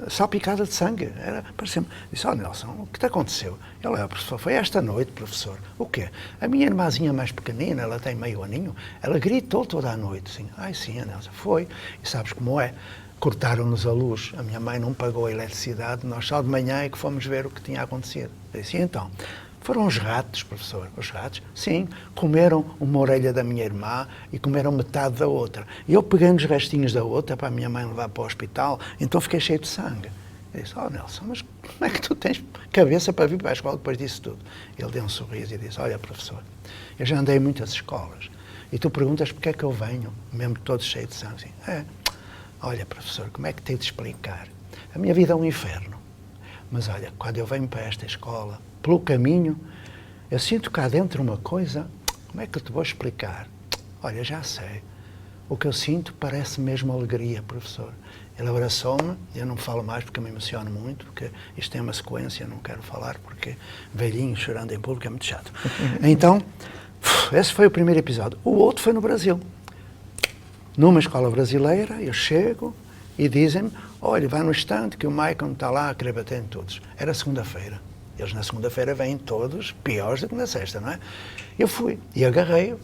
salpicada de sangue. Parecia-me. Disse, Nelson, o que te aconteceu? Ele, professor, foi esta noite, professor. O quê? A minha irmãzinha mais pequenina, ela tem meio aninho, ela gritou toda a noite. Assim, ai sim, Nelson, foi. E sabes como é? Cortaram-nos a luz, a minha mãe não pagou a eletricidade, nós só de manhã é que fomos ver o que tinha acontecido. Eu disse, então, foram os ratos, professor. Os ratos, sim, comeram uma orelha da minha irmã e comeram metade da outra. E eu peguei nos restinhos da outra para a minha mãe levar para o hospital, então fiquei cheio de sangue. Eu disse, Nelson, mas como é que tu tens cabeça para vir para a escola depois disso tudo? Ele deu um sorriso e disse, olha, professor, eu já andei em muitas escolas e tu perguntas porque é que eu venho, mesmo todo cheio de sangue. Assim, olha, professor, como é que tenho de explicar? A minha vida é um inferno. Mas olha, quando eu venho para esta escola, pelo caminho, eu sinto cá dentro uma coisa, como é que eu te vou explicar? Olha, já sei. O que eu sinto parece mesmo alegria, professor. Ele abraçou-me, eu não falo mais porque me emociono muito, porque isto tem uma sequência, eu não quero falar porque velhinho chorando em público é muito chato. Então, esse foi o primeiro episódio. O outro foi no Brasil. Numa escola brasileira, eu chego e dizem-me, olha, vai no estande que o Maicon está lá a querer bater em todos. Era segunda-feira. Eles na segunda-feira vêm todos piores do que na sexta, não é? Eu fui e agarrei-o.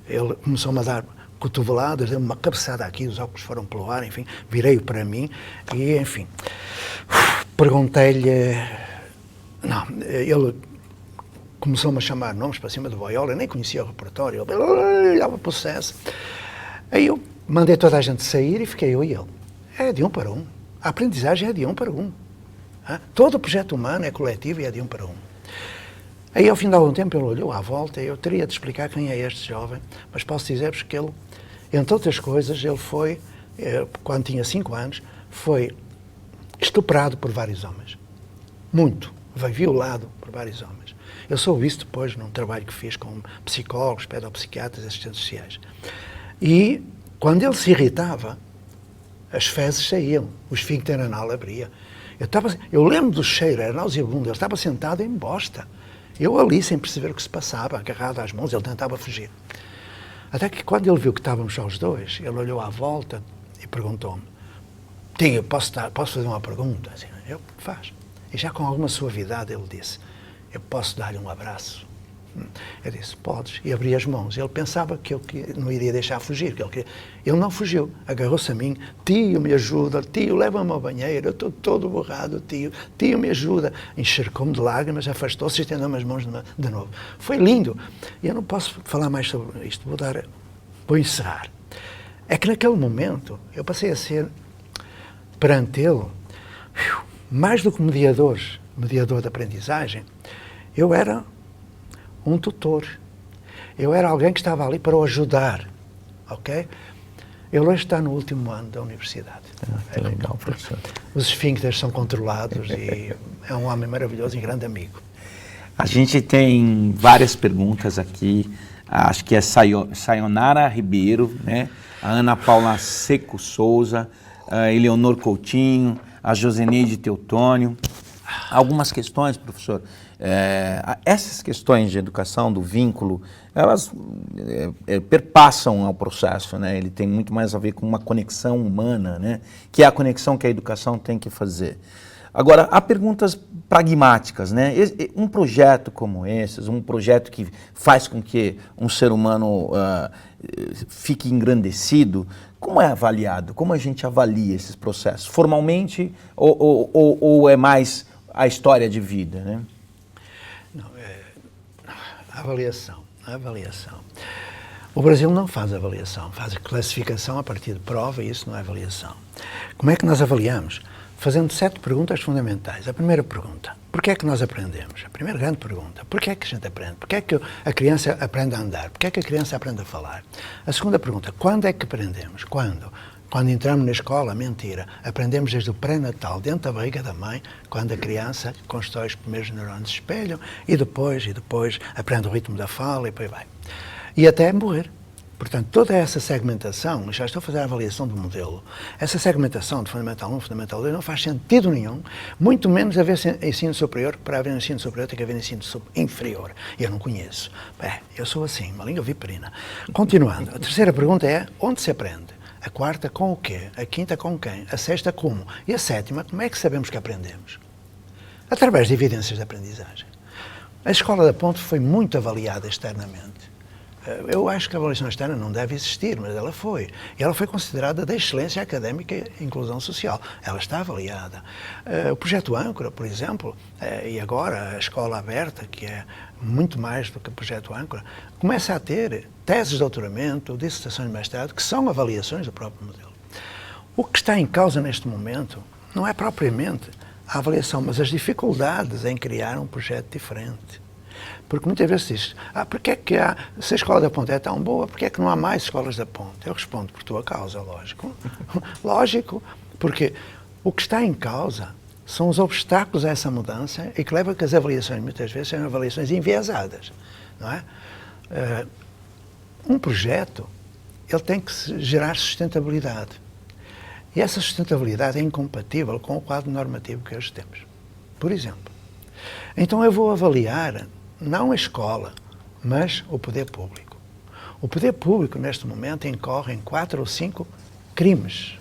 Ele começou-me a dar cotoveladas, deu-me uma cabeçada aqui, os óculos foram pelo ar, enfim, virei-o para mim e, enfim, perguntei-lhe... Não, ele começou-me a chamar nomes para cima do boiola, eu nem conhecia o repertório, ele olhava para o sucesso. Aí eu mandei toda a gente sair e fiquei eu e ele. É de um para um. A aprendizagem é de um para um. Todo o projeto humano é coletivo e é de um para um. Aí, ao fim de algum tempo, ele olhou à volta e eu teria de explicar quem é este jovem, mas posso dizer-vos que ele, entre outras coisas, ele foi, quando tinha 5 anos, foi estuprado por vários homens. Muito. Foi violado por vários homens. Eu soube isso depois num trabalho que fiz com psicólogos, pedopsiquiatras, assistentes sociais. E, quando ele se irritava, as fezes saíam, o esfíncter anal abria. Eu lembro do cheiro, era nauseabundo, ele estava sentado em bosta. Eu ali, sem perceber o que se passava, agarrado às mãos, ele tentava fugir. Até que quando ele viu que estávamos só os dois, ele olhou à volta e perguntou-me, Tio, posso fazer uma pergunta? Assim, eu, faz. E já com alguma suavidade ele disse, eu posso dar-lhe um abraço? Eu disse, podes. E abri as mãos. Ele pensava que eu não iria deixar fugir. Ele não fugiu. Agarrou-se a mim. Tio, me ajuda. Tio, leva-me ao banheiro. Eu estou todo borrado, tio. Tio, me ajuda. Encharcou-me de lágrimas, afastou-se e estendeu-me as mãos de novo. Foi lindo. E eu não posso falar mais sobre isto. Vou encerrar. É que naquele momento eu passei a ser, perante ele, mais do que mediador de aprendizagem, eu era um tutor. Eu era alguém que estava ali para o ajudar, ok? Ele hoje está no último ano da universidade. Que legal, professor. Os esfíncteres são controlados e, É um homem maravilhoso e grande amigo. A gente tem várias perguntas aqui. Acho que é Sayonara Ribeiro, né? A Ana Paula Seco Souza, a Eleonor Coutinho, a Joseneide Teutônio. Algumas questões, professor. Essas questões de educação, do vínculo, elas perpassam ao processo, né? Ele tem muito mais a ver com uma conexão humana, né? Que é a conexão que a educação tem que fazer. Agora, há perguntas pragmáticas, né? Um projeto como esse, um projeto que faz com que um ser humano fique engrandecido, como é avaliado? Como a gente avalia esses processos? Formalmente ou é mais a história de vida, né? Não, avaliação. O Brasil não faz avaliação, faz classificação a partir de prova e isso não é avaliação. Como é que nós avaliamos? Fazendo 7 perguntas fundamentais. A primeira pergunta, porquê é que nós aprendemos? A primeira grande pergunta, porquê é que a gente aprende? Porquê é que a criança aprende a andar? Porquê é que a criança aprende a falar? A segunda pergunta, quando é que aprendemos? Quando? Quando entramos na escola, mentira. Aprendemos desde o pré-natal, dentro da barriga da mãe, quando a criança constrói os primeiros neurônios de espelho e depois aprende o ritmo da fala e depois vai. E até morrer. Portanto, toda essa segmentação, já estou a fazer a avaliação do modelo, essa segmentação de Fundamental 1, Fundamental 2 não faz sentido nenhum, muito menos haver ensino superior, que para haver ensino superior tem que haver ensino inferior. E eu não conheço. Eu sou assim, uma língua viperina. Continuando, a terceira pergunta é, onde se aprende? A quarta, com o quê? A quinta, com quem? A sexta, como? E a sétima, como é que sabemos que aprendemos? Através de evidências de aprendizagem. A Escola da Ponte foi muito avaliada externamente. Eu acho que a avaliação externa não deve existir, mas ela foi. E ela foi considerada da excelência académica e inclusão social. Ela está avaliada. O projeto Âncora, por exemplo, e agora a Escola Aberta, que é muito mais do que o projeto Âncora, começa a ter teses de doutoramento, dissertações de mestrado, que são avaliações do próprio modelo. O que está em causa neste momento não é propriamente a avaliação, mas as dificuldades em criar um projeto diferente. Porque muitas vezes diz, porque é que se a Escola da Ponte é tão boa, porque é que não há mais escolas da Ponte? Eu respondo por tua causa, lógico. Lógico, porque o que está em causa são os obstáculos a essa mudança e que leva a que as avaliações, muitas vezes, sejam avaliações enviesadas, não é? Um projeto, ele tem que gerar sustentabilidade. E essa sustentabilidade é incompatível com o quadro normativo que hoje temos. Por exemplo, então eu vou avaliar não a escola, mas o poder público. O poder público, neste momento, incorre em 4 ou 5 crimes.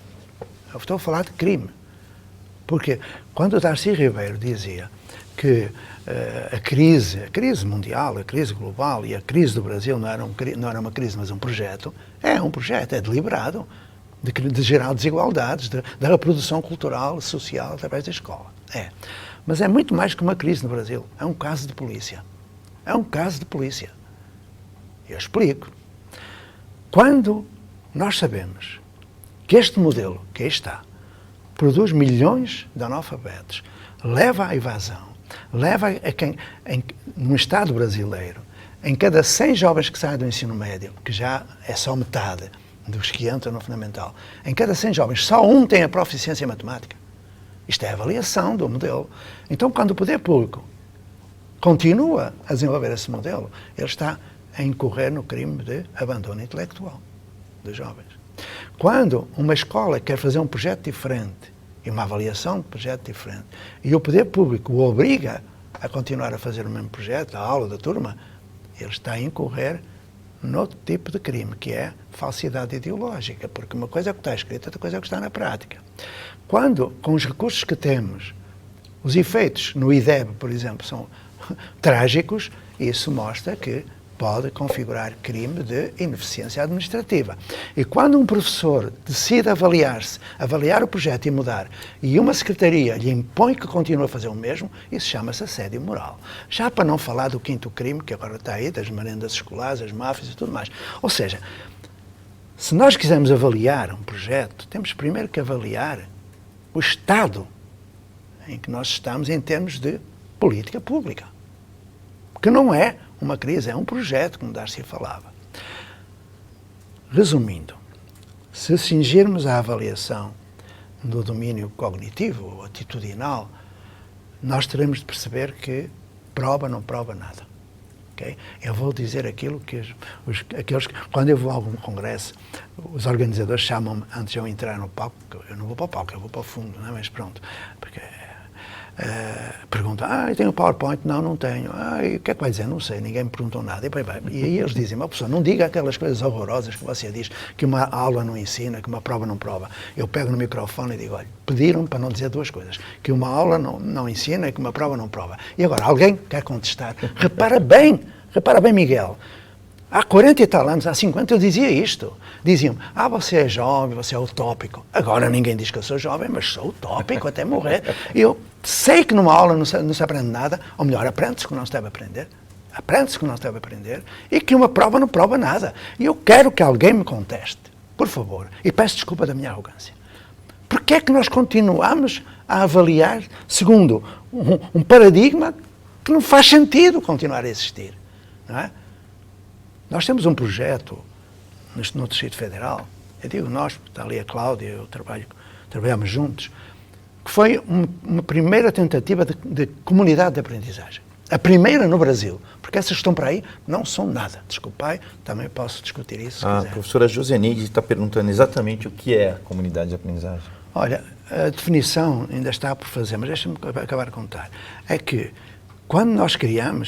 Eu estou a falar de crime. Porque quando o Darcy Ribeiro dizia que a crise mundial, a crise global e a crise do Brasil não era uma crise, mas um projeto, é deliberado de gerar desigualdades, da reprodução cultural, social, através da escola. Mas é muito mais que uma crise no Brasil. É um caso de polícia. É um caso de polícia. Eu explico. Quando nós sabemos que este modelo, que aí está, produz milhões de analfabetos, leva à evasão, leva a quem, no Estado brasileiro, em cada 100 jovens que saem do ensino médio, que já é só metade dos que entram no fundamental, em cada 100 jovens, só um tem a proficiência em matemática. Isto é a avaliação do modelo. Então, quando o poder público continua a desenvolver esse modelo, ele está a incorrer no crime de abandono intelectual dos jovens. Quando uma escola quer fazer um projeto diferente, e uma avaliação de projeto diferente, e o poder público o obriga a continuar a fazer o mesmo projeto, a aula da turma, ele está a incorrer noutro tipo de crime, que é falsidade ideológica, porque uma coisa é o que está escrito, outra coisa é o que está na prática. Quando, com os recursos que temos, os efeitos no IDEB, por exemplo, são trágicos, isso mostra que pode configurar crime de ineficiência administrativa. E quando um professor decide avaliar o projeto e mudar, e uma secretaria lhe impõe que continue a fazer o mesmo, isso chama-se assédio moral. Já para não falar do quinto crime, que agora está aí, das merendas escolares, as máfias e tudo mais. Ou seja, se nós quisermos avaliar um projeto, temos primeiro que avaliar o estado em que nós estamos em termos de política pública. Que não é uma crise, é um projeto, como Darcy falava. Resumindo, se cingirmos a avaliação do domínio cognitivo ou atitudinal, nós teremos de perceber que prova não prova nada. Okay? Eu vou dizer aquilo que aqueles quando eu vou a algum congresso, os organizadores chamam-me antes de eu entrar no palco, eu não vou para o palco, eu vou para o fundo, não é? Mas pronto, porque perguntam, eu tenho PowerPoint? Não, não tenho. E o que é que vai dizer? Não sei, ninguém me perguntou nada. E aí eles dizem, professor, não diga aquelas coisas horrorosas que você diz, que uma aula não ensina, que uma prova não prova. Eu pego no microfone e digo, olha, pediram-me para não dizer duas coisas, que uma aula não ensina e que uma prova não prova. E agora, alguém quer contestar? Repara bem, Miguel, há 40 e tal anos, há 50, eu dizia isto. Diziam-me, você é jovem, você é utópico. Agora ninguém diz que eu sou jovem, mas sou utópico até morrer. Eu sei que numa aula não se aprende nada, ou melhor, aprende-se que não se deve aprender. Aprende-se que não se deve aprender. E que uma prova não prova nada. E eu quero que alguém me conteste, por favor. E peço desculpa da minha arrogância. Porquê é que nós continuamos a avaliar segundo um paradigma que não faz sentido continuar a existir? Não é? Nós temos um projeto no Distrito Federal, eu digo nós, porque está ali a Cláudia, eu trabalhamos juntos, que foi uma primeira tentativa de comunidade de aprendizagem. A primeira no Brasil, porque essas que estão para aí não são nada. Desculpai, também posso discutir isso se quiser. A professora Josenide está perguntando exatamente o que é a comunidade de aprendizagem. Olha, a definição ainda está por fazer, mas deixa-me acabar de contar. É que quando nós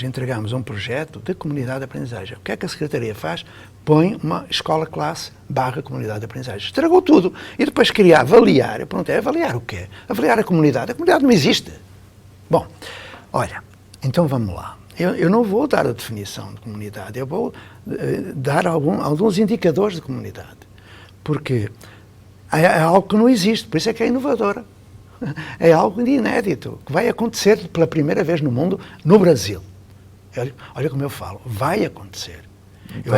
entregamos um projeto de comunidade de aprendizagem, o que é que a Secretaria faz? Põe uma escola-classe / comunidade de aprendizagem. Estragou tudo. E depois queria avaliar. Eu perguntei, avaliar o quê? Avaliar a comunidade. A comunidade não existe. Bom, olha, então vamos lá. Eu não vou dar a definição de comunidade, eu vou dar alguns indicadores de comunidade. Porque é algo que não existe, por isso é que é inovadora. É algo de inédito, que vai acontecer pela primeira vez no mundo, no Brasil. Olha como eu falo, vai acontecer. Eu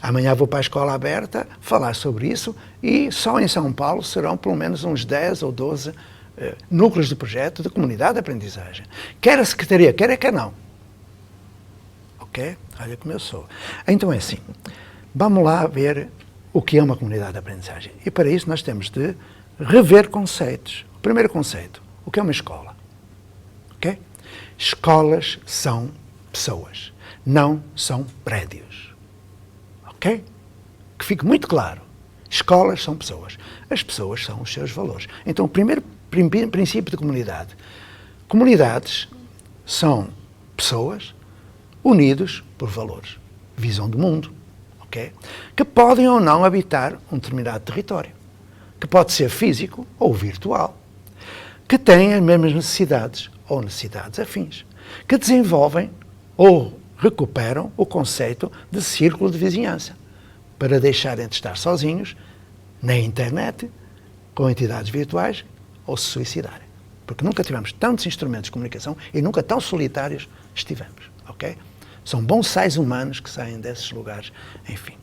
amanhã vou para a escola aberta falar sobre isso e só em São Paulo serão pelo menos uns 10 ou 12 núcleos de projeto de comunidade de aprendizagem. Quer a Secretaria, quer não. Ok? Olha como eu sou. Então é assim, vamos lá ver o que é uma comunidade de aprendizagem. E para isso nós temos de rever conceitos. O primeiro conceito, o que é uma escola? Ok? Escolas são pessoas, não são prédios. Ok? Que fique muito claro. Escolas são pessoas. As pessoas são os seus valores. Então, o primeiro princípio de comunidade. Comunidades são pessoas unidas por valores. Visão do mundo. Ok? Que podem ou não habitar um determinado território. Que pode ser físico ou virtual. Que têm as mesmas necessidades ou necessidades afins. Que desenvolvem ou recuperam o conceito de círculo de vizinhança, para deixarem de estar sozinhos na internet, com entidades virtuais, ou se suicidarem. Porque nunca tivemos tantos instrumentos de comunicação e nunca tão solitários estivemos. Ok? São bonsais humanos que saem desses lugares, enfim,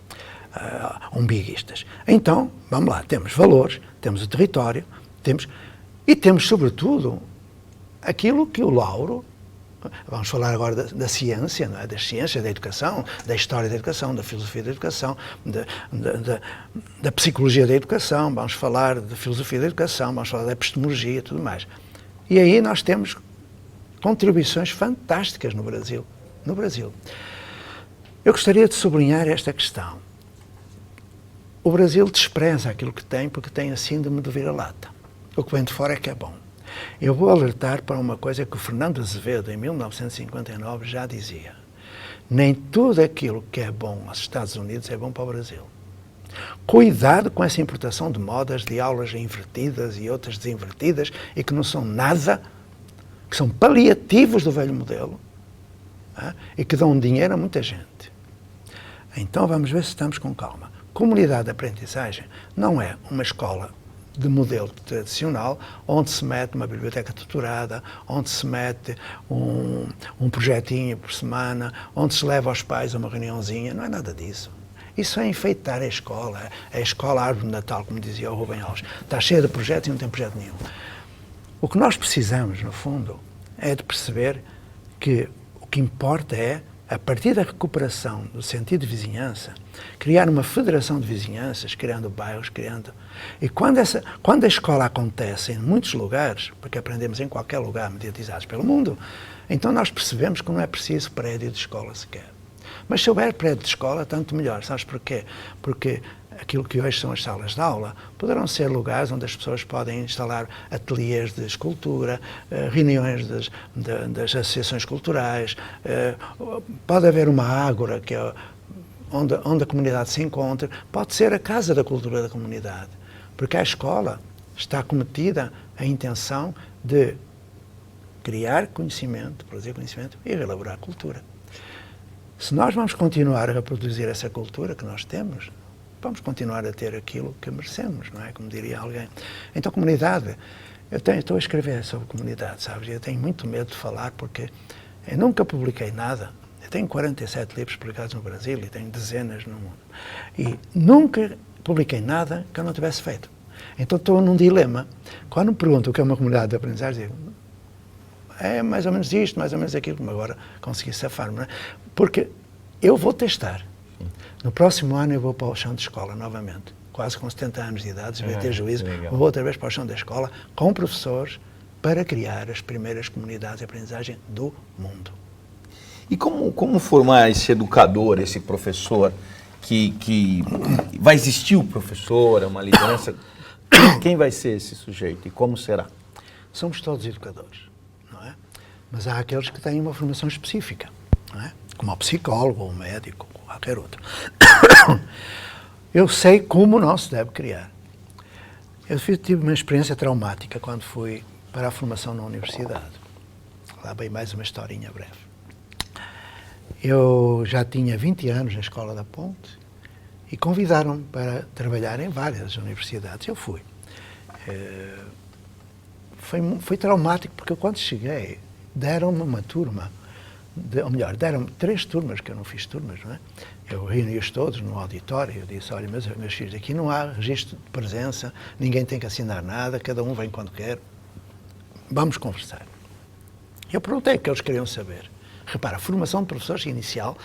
umbiguistas. Então, vamos lá, temos valores, temos o território, temos, sobretudo, aquilo que o Lauro. Vamos falar agora da ciência, não é? Das ciências, da educação, da história da educação, da filosofia da educação, da psicologia da educação, vamos falar de filosofia da educação, vamos falar da epistemologia e tudo mais. E aí nós temos contribuições fantásticas no Brasil. No Brasil. Eu gostaria de sublinhar esta questão. O Brasil despreza aquilo que tem porque tem a síndrome do vira-lata. O que vem de fora é que é bom. Eu vou alertar para uma coisa que o Fernando Azevedo, em 1959, já dizia. Nem tudo aquilo que é bom aos Estados Unidos é bom para o Brasil. Cuidado com essa importação de modas, de aulas invertidas e outras desinvertidas e que não são nada, que são paliativos do velho modelo e que dão dinheiro a muita gente. Então vamos ver se estamos com calma. Comunidade de aprendizagem não é uma escola de modelo tradicional, onde se mete uma biblioteca tutorada, onde se mete um projetinho por semana, onde se leva aos pais a uma reuniãozinha, não é nada disso. Isso é enfeitar a escola árvore de Natal, como dizia o Rubem Alves. Está cheia de projetos e não tem projeto nenhum. O que nós precisamos, no fundo, é de perceber que o que importa é a partir da recuperação do sentido de vizinhança, criar uma federação de vizinhanças, criando bairros, criando... E quando a escola acontece em muitos lugares, porque aprendemos em qualquer lugar, mediatizados pelo mundo, então nós percebemos que não é preciso prédio de escola sequer. Mas se houver prédio de escola, tanto melhor. Sabes porquê? Porque aquilo que hoje são as salas de aula poderão ser lugares onde as pessoas podem instalar ateliês de escultura, reuniões das associações culturais, pode haver uma ágora, que é onde a comunidade se encontra, pode ser a casa da cultura da comunidade. Porque a escola está cometida a intenção de criar conhecimento, produzir conhecimento e elaborar cultura. Se nós vamos continuar a reproduzir essa cultura que nós temos, vamos continuar a ter aquilo que merecemos, não é? Como diria alguém. Então, comunidade, estou a escrever sobre comunidade, sabes? Eu tenho muito medo de falar porque eu nunca publiquei nada. Eu tenho 47 livros publicados no Brasil e tenho dezenas no mundo. E nunca publiquei nada que eu não tivesse feito. Então, estou num dilema. Quando me perguntam o que é uma comunidade de aprendizagem, digo, é mais ou menos isto, mais ou menos aquilo, como agora consegui safar-me, não é? Porque eu vou testar. No próximo ano eu vou para o chão de escola novamente, quase com 70 anos de idade, se vai ter juízo, vou outra vez para o chão da escola, com professores, para criar as primeiras comunidades de aprendizagem do mundo. E como formar esse educador, esse professor, que vai existir o professor, é uma liderança, quem vai ser esse sujeito e como será? Somos todos educadores, não é? Mas há aqueles que têm uma formação específica, não é? Como o psicólogo, ou o médico, ou qualquer outro. Eu sei como não se deve criar. Eu tive uma experiência traumática quando fui para a formação na universidade. Lá bem mais uma historinha breve. Eu já tinha 20 anos na Escola da Ponte e convidaram-me para trabalhar em várias universidades. Eu fui. Foi traumático porque quando cheguei, deram-me uma turma, ou melhor, deram-me 3 turmas, que eu não fiz turmas, não é? Eu reuni-os todos no auditório, eu disse, olha, meus filhos, aqui não há registro de presença, ninguém tem que assinar nada, cada um vem quando quer, vamos conversar. Eu perguntei o que eles queriam saber. Repara, a formação de professores inicial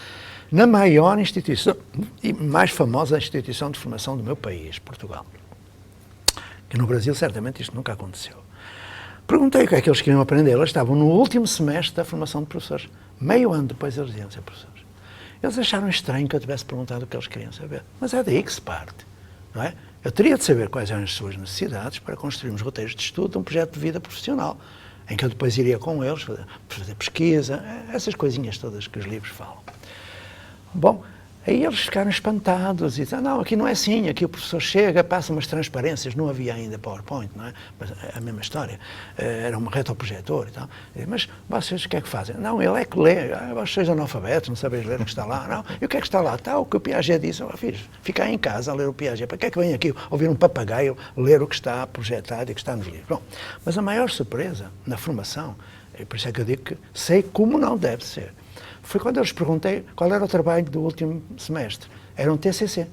na maior instituição e mais famosa instituição de formação do meu país, Portugal. Que no Brasil, certamente, isto nunca aconteceu. Perguntei o que é que eles queriam aprender. Eles estavam no último semestre da formação de professores. Meio ano depois eles iam ser professores. Eles acharam estranho que eu tivesse perguntado o que eles queriam saber. Mas é daí que se parte, não é? Eu teria de saber quais eram as suas necessidades para construirmos roteiros de estudo de um projeto de vida profissional, em que eu depois iria com eles fazer pesquisa, essas coisinhas todas que os livros falam. Bom, aí eles ficaram espantados e disseram, não, aqui não é assim, aqui o professor chega, passa umas transparências, não havia ainda PowerPoint, não é? Mas a mesma história, era um retroprojetor e tal. Mas vocês o que é que fazem? Não, ele é que lê, vocês analfabetos, não sabem ler o que está lá, não. E o que é que está lá? Está o que o Piaget disse, filhos, ficar em casa a ler o Piaget, para que é que vem aqui ouvir um papagaio ler o que está projetado e que está nos livros? Bom, mas a maior surpresa na formação, e por isso é que eu digo que sei como não deve ser, foi quando eu lhes perguntei qual era o trabalho do último semestre. Era um TCC,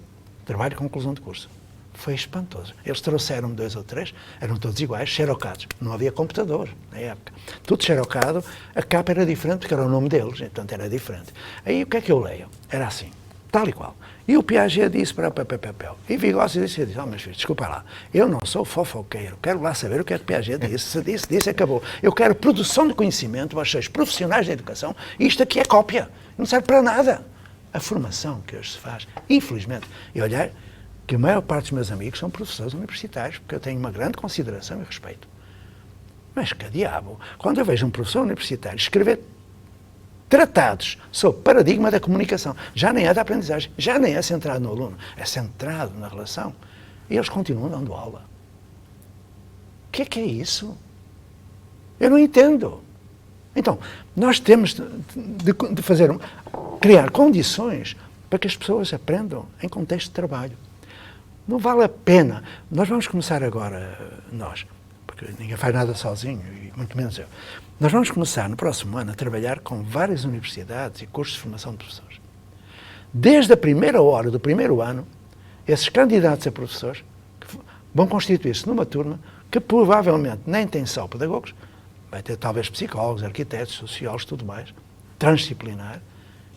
trabalho de conclusão de curso. Foi espantoso. Eles trouxeram 2 ou 3, eram todos iguais, xerocados. Não havia computador na época. Tudo xerocado, a capa era diferente, porque era o nome deles, portanto era diferente. Aí o que é que eu leio? Era assim, tal e qual. E o Piaget disse para papel. E Vygotsky disse, meus filhos, desculpa lá, eu não sou fofoqueiro, quero lá saber o que é que Piaget disse. Se disse, acabou. Eu quero produção de conhecimento, vocês profissionais da educação, e isto aqui é cópia, não serve para nada. A formação que hoje se faz, infelizmente, e olhar que a maior parte dos meus amigos são professores universitários, porque eu tenho uma grande consideração e respeito. Mas que diabo, quando eu vejo um professor universitário escrever tratados sobre o paradigma da comunicação, já nem é da aprendizagem, já nem é centrado no aluno, é centrado na relação, e eles continuam dando aula. O que é isso? Eu não entendo. Então, nós temos de criar condições para que as pessoas aprendam em contexto de trabalho. Não vale a pena. Nós vamos começar agora, porque ninguém faz nada sozinho, e muito menos eu. Nós vamos começar no próximo ano a trabalhar com várias universidades e cursos de formação de professores. Desde a primeira hora do primeiro ano, esses candidatos a professores vão constituir-se numa turma que provavelmente nem tem só pedagogos, vai ter talvez psicólogos, arquitetos, sociólogos, tudo mais, transdisciplinar,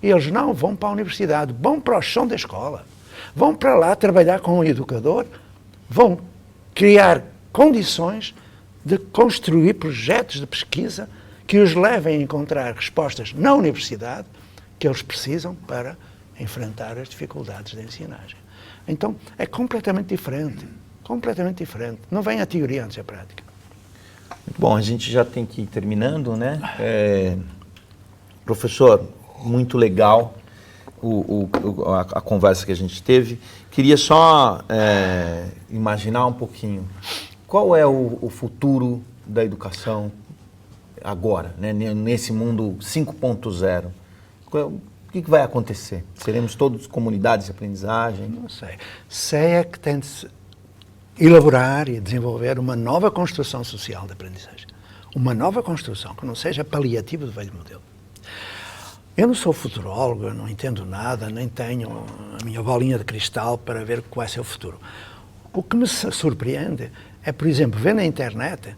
E eles não vão para a universidade, vão para o chão da escola. Vão para lá trabalhar com um educador, vão criar condições de construir projetos de pesquisa que os levem a encontrar respostas na universidade que eles precisam para enfrentar as dificuldades da ensinagem. Então, é completamente diferente. Completamente diferente. Não vem a teoria antes da prática. Muito bom, a gente já tem que ir terminando, né? Professor, muito legal a conversa que a gente teve. Queria só imaginar um pouquinho. Qual é o futuro da educação agora, né? Nesse mundo 5.0? O que vai acontecer? Seremos todos comunidades de aprendizagem? Não sei. Sei é que tem de se elaborar e desenvolver uma nova construção social de aprendizagem. Uma nova construção que não seja paliativa do velho modelo. Eu não sou futurólogo, eu não entendo nada, nem tenho a minha bolinha de cristal para ver qual vai ser o futuro. O que me surpreende é, por exemplo, ver na internet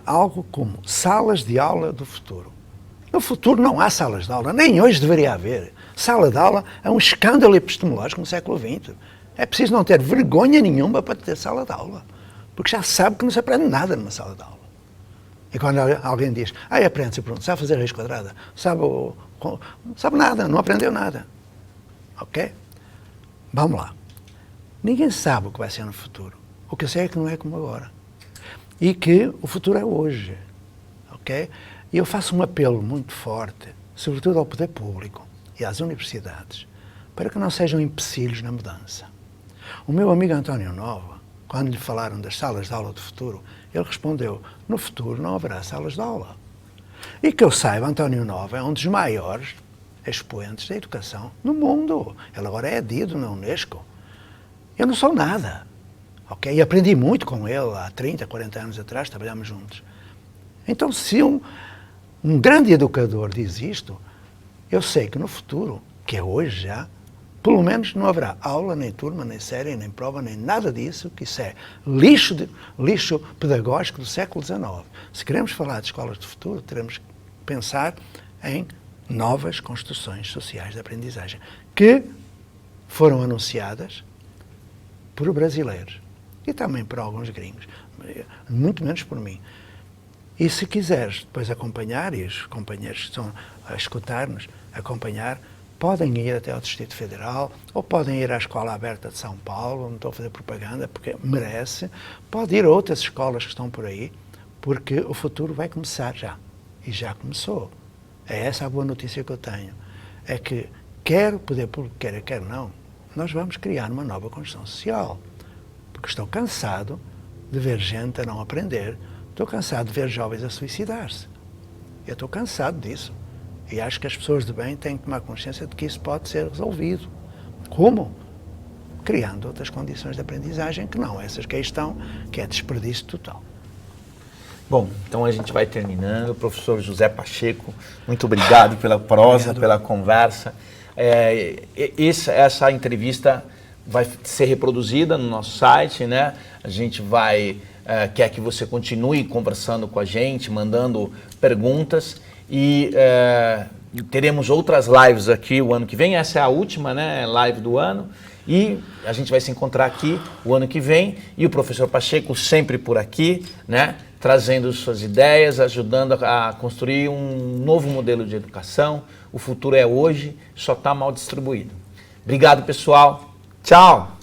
algo como salas de aula do futuro. No futuro não há salas de aula, nem hoje deveria haver. Sala de aula é um escândalo epistemológico no século XX. É preciso não ter vergonha nenhuma para ter sala de aula, porque já sabe que não se aprende nada numa sala de aula. E quando alguém diz, aprende-se, pronto, sabe fazer raiz quadrada, sabe nada, não aprendeu nada. Ok? Vamos lá. Ninguém sabe o que vai ser no futuro. O que eu sei é que não é como agora. E que o futuro é hoje. Ok? E eu faço um apelo muito forte, sobretudo ao poder público e às universidades, para que não sejam empecilhos na mudança. O meu amigo António Nova, quando lhe falaram das salas de aula do futuro, ele respondeu, no futuro não haverá salas de aula. E que eu saiba, António Nova é um dos maiores expoentes da educação no mundo. Ele agora é adido na Unesco. Eu não sou nada. Ok? E aprendi muito com ele há 30, 40 anos atrás, trabalhamos juntos. Então, se um grande educador diz isto, eu sei que no futuro, que é hoje já, pelo menos não haverá aula, nem turma, nem série, nem prova, nem nada disso, que isso é lixo pedagógico do século XIX. Se queremos falar de escolas do futuro, teremos que pensar em novas construções sociais de aprendizagem, que foram anunciadas por brasileiros e também por alguns gringos, muito menos por mim. E se quiseres depois acompanhar, e os companheiros que estão a escutar-nos, acompanhar, podem ir até ao Distrito Federal, ou podem ir à Escola Aberta de São Paulo, não estou a fazer propaganda, porque merece. Pode ir a outras escolas que estão por aí, porque o futuro vai começar já. E já começou. É essa a boa notícia que eu tenho. É que, quer o poder público queira, quer não, nós vamos criar uma nova construção social. Porque estou cansado de ver gente a não aprender, estou cansado de ver jovens a suicidar-se. Eu estou cansado disso. E acho que as pessoas de bem têm que tomar consciência de que isso pode ser resolvido. Como? Criando outras condições de aprendizagem que não essas que aí estão, que é desperdício total. Bom, então a gente vai terminando. Professor José Pacheco, muito obrigado pela prosa, pela conversa. Essa entrevista vai ser reproduzida no nosso site, né? A gente quer que você continue conversando com a gente, mandando perguntas. E teremos outras lives aqui o ano que vem. Essa é a última, né, live do ano. E a gente vai se encontrar aqui o ano que vem. E o professor Pacheco sempre por aqui, né, trazendo suas ideias, ajudando a construir um novo modelo de educação. O futuro é hoje, só está mal distribuído. Obrigado, pessoal. Tchau!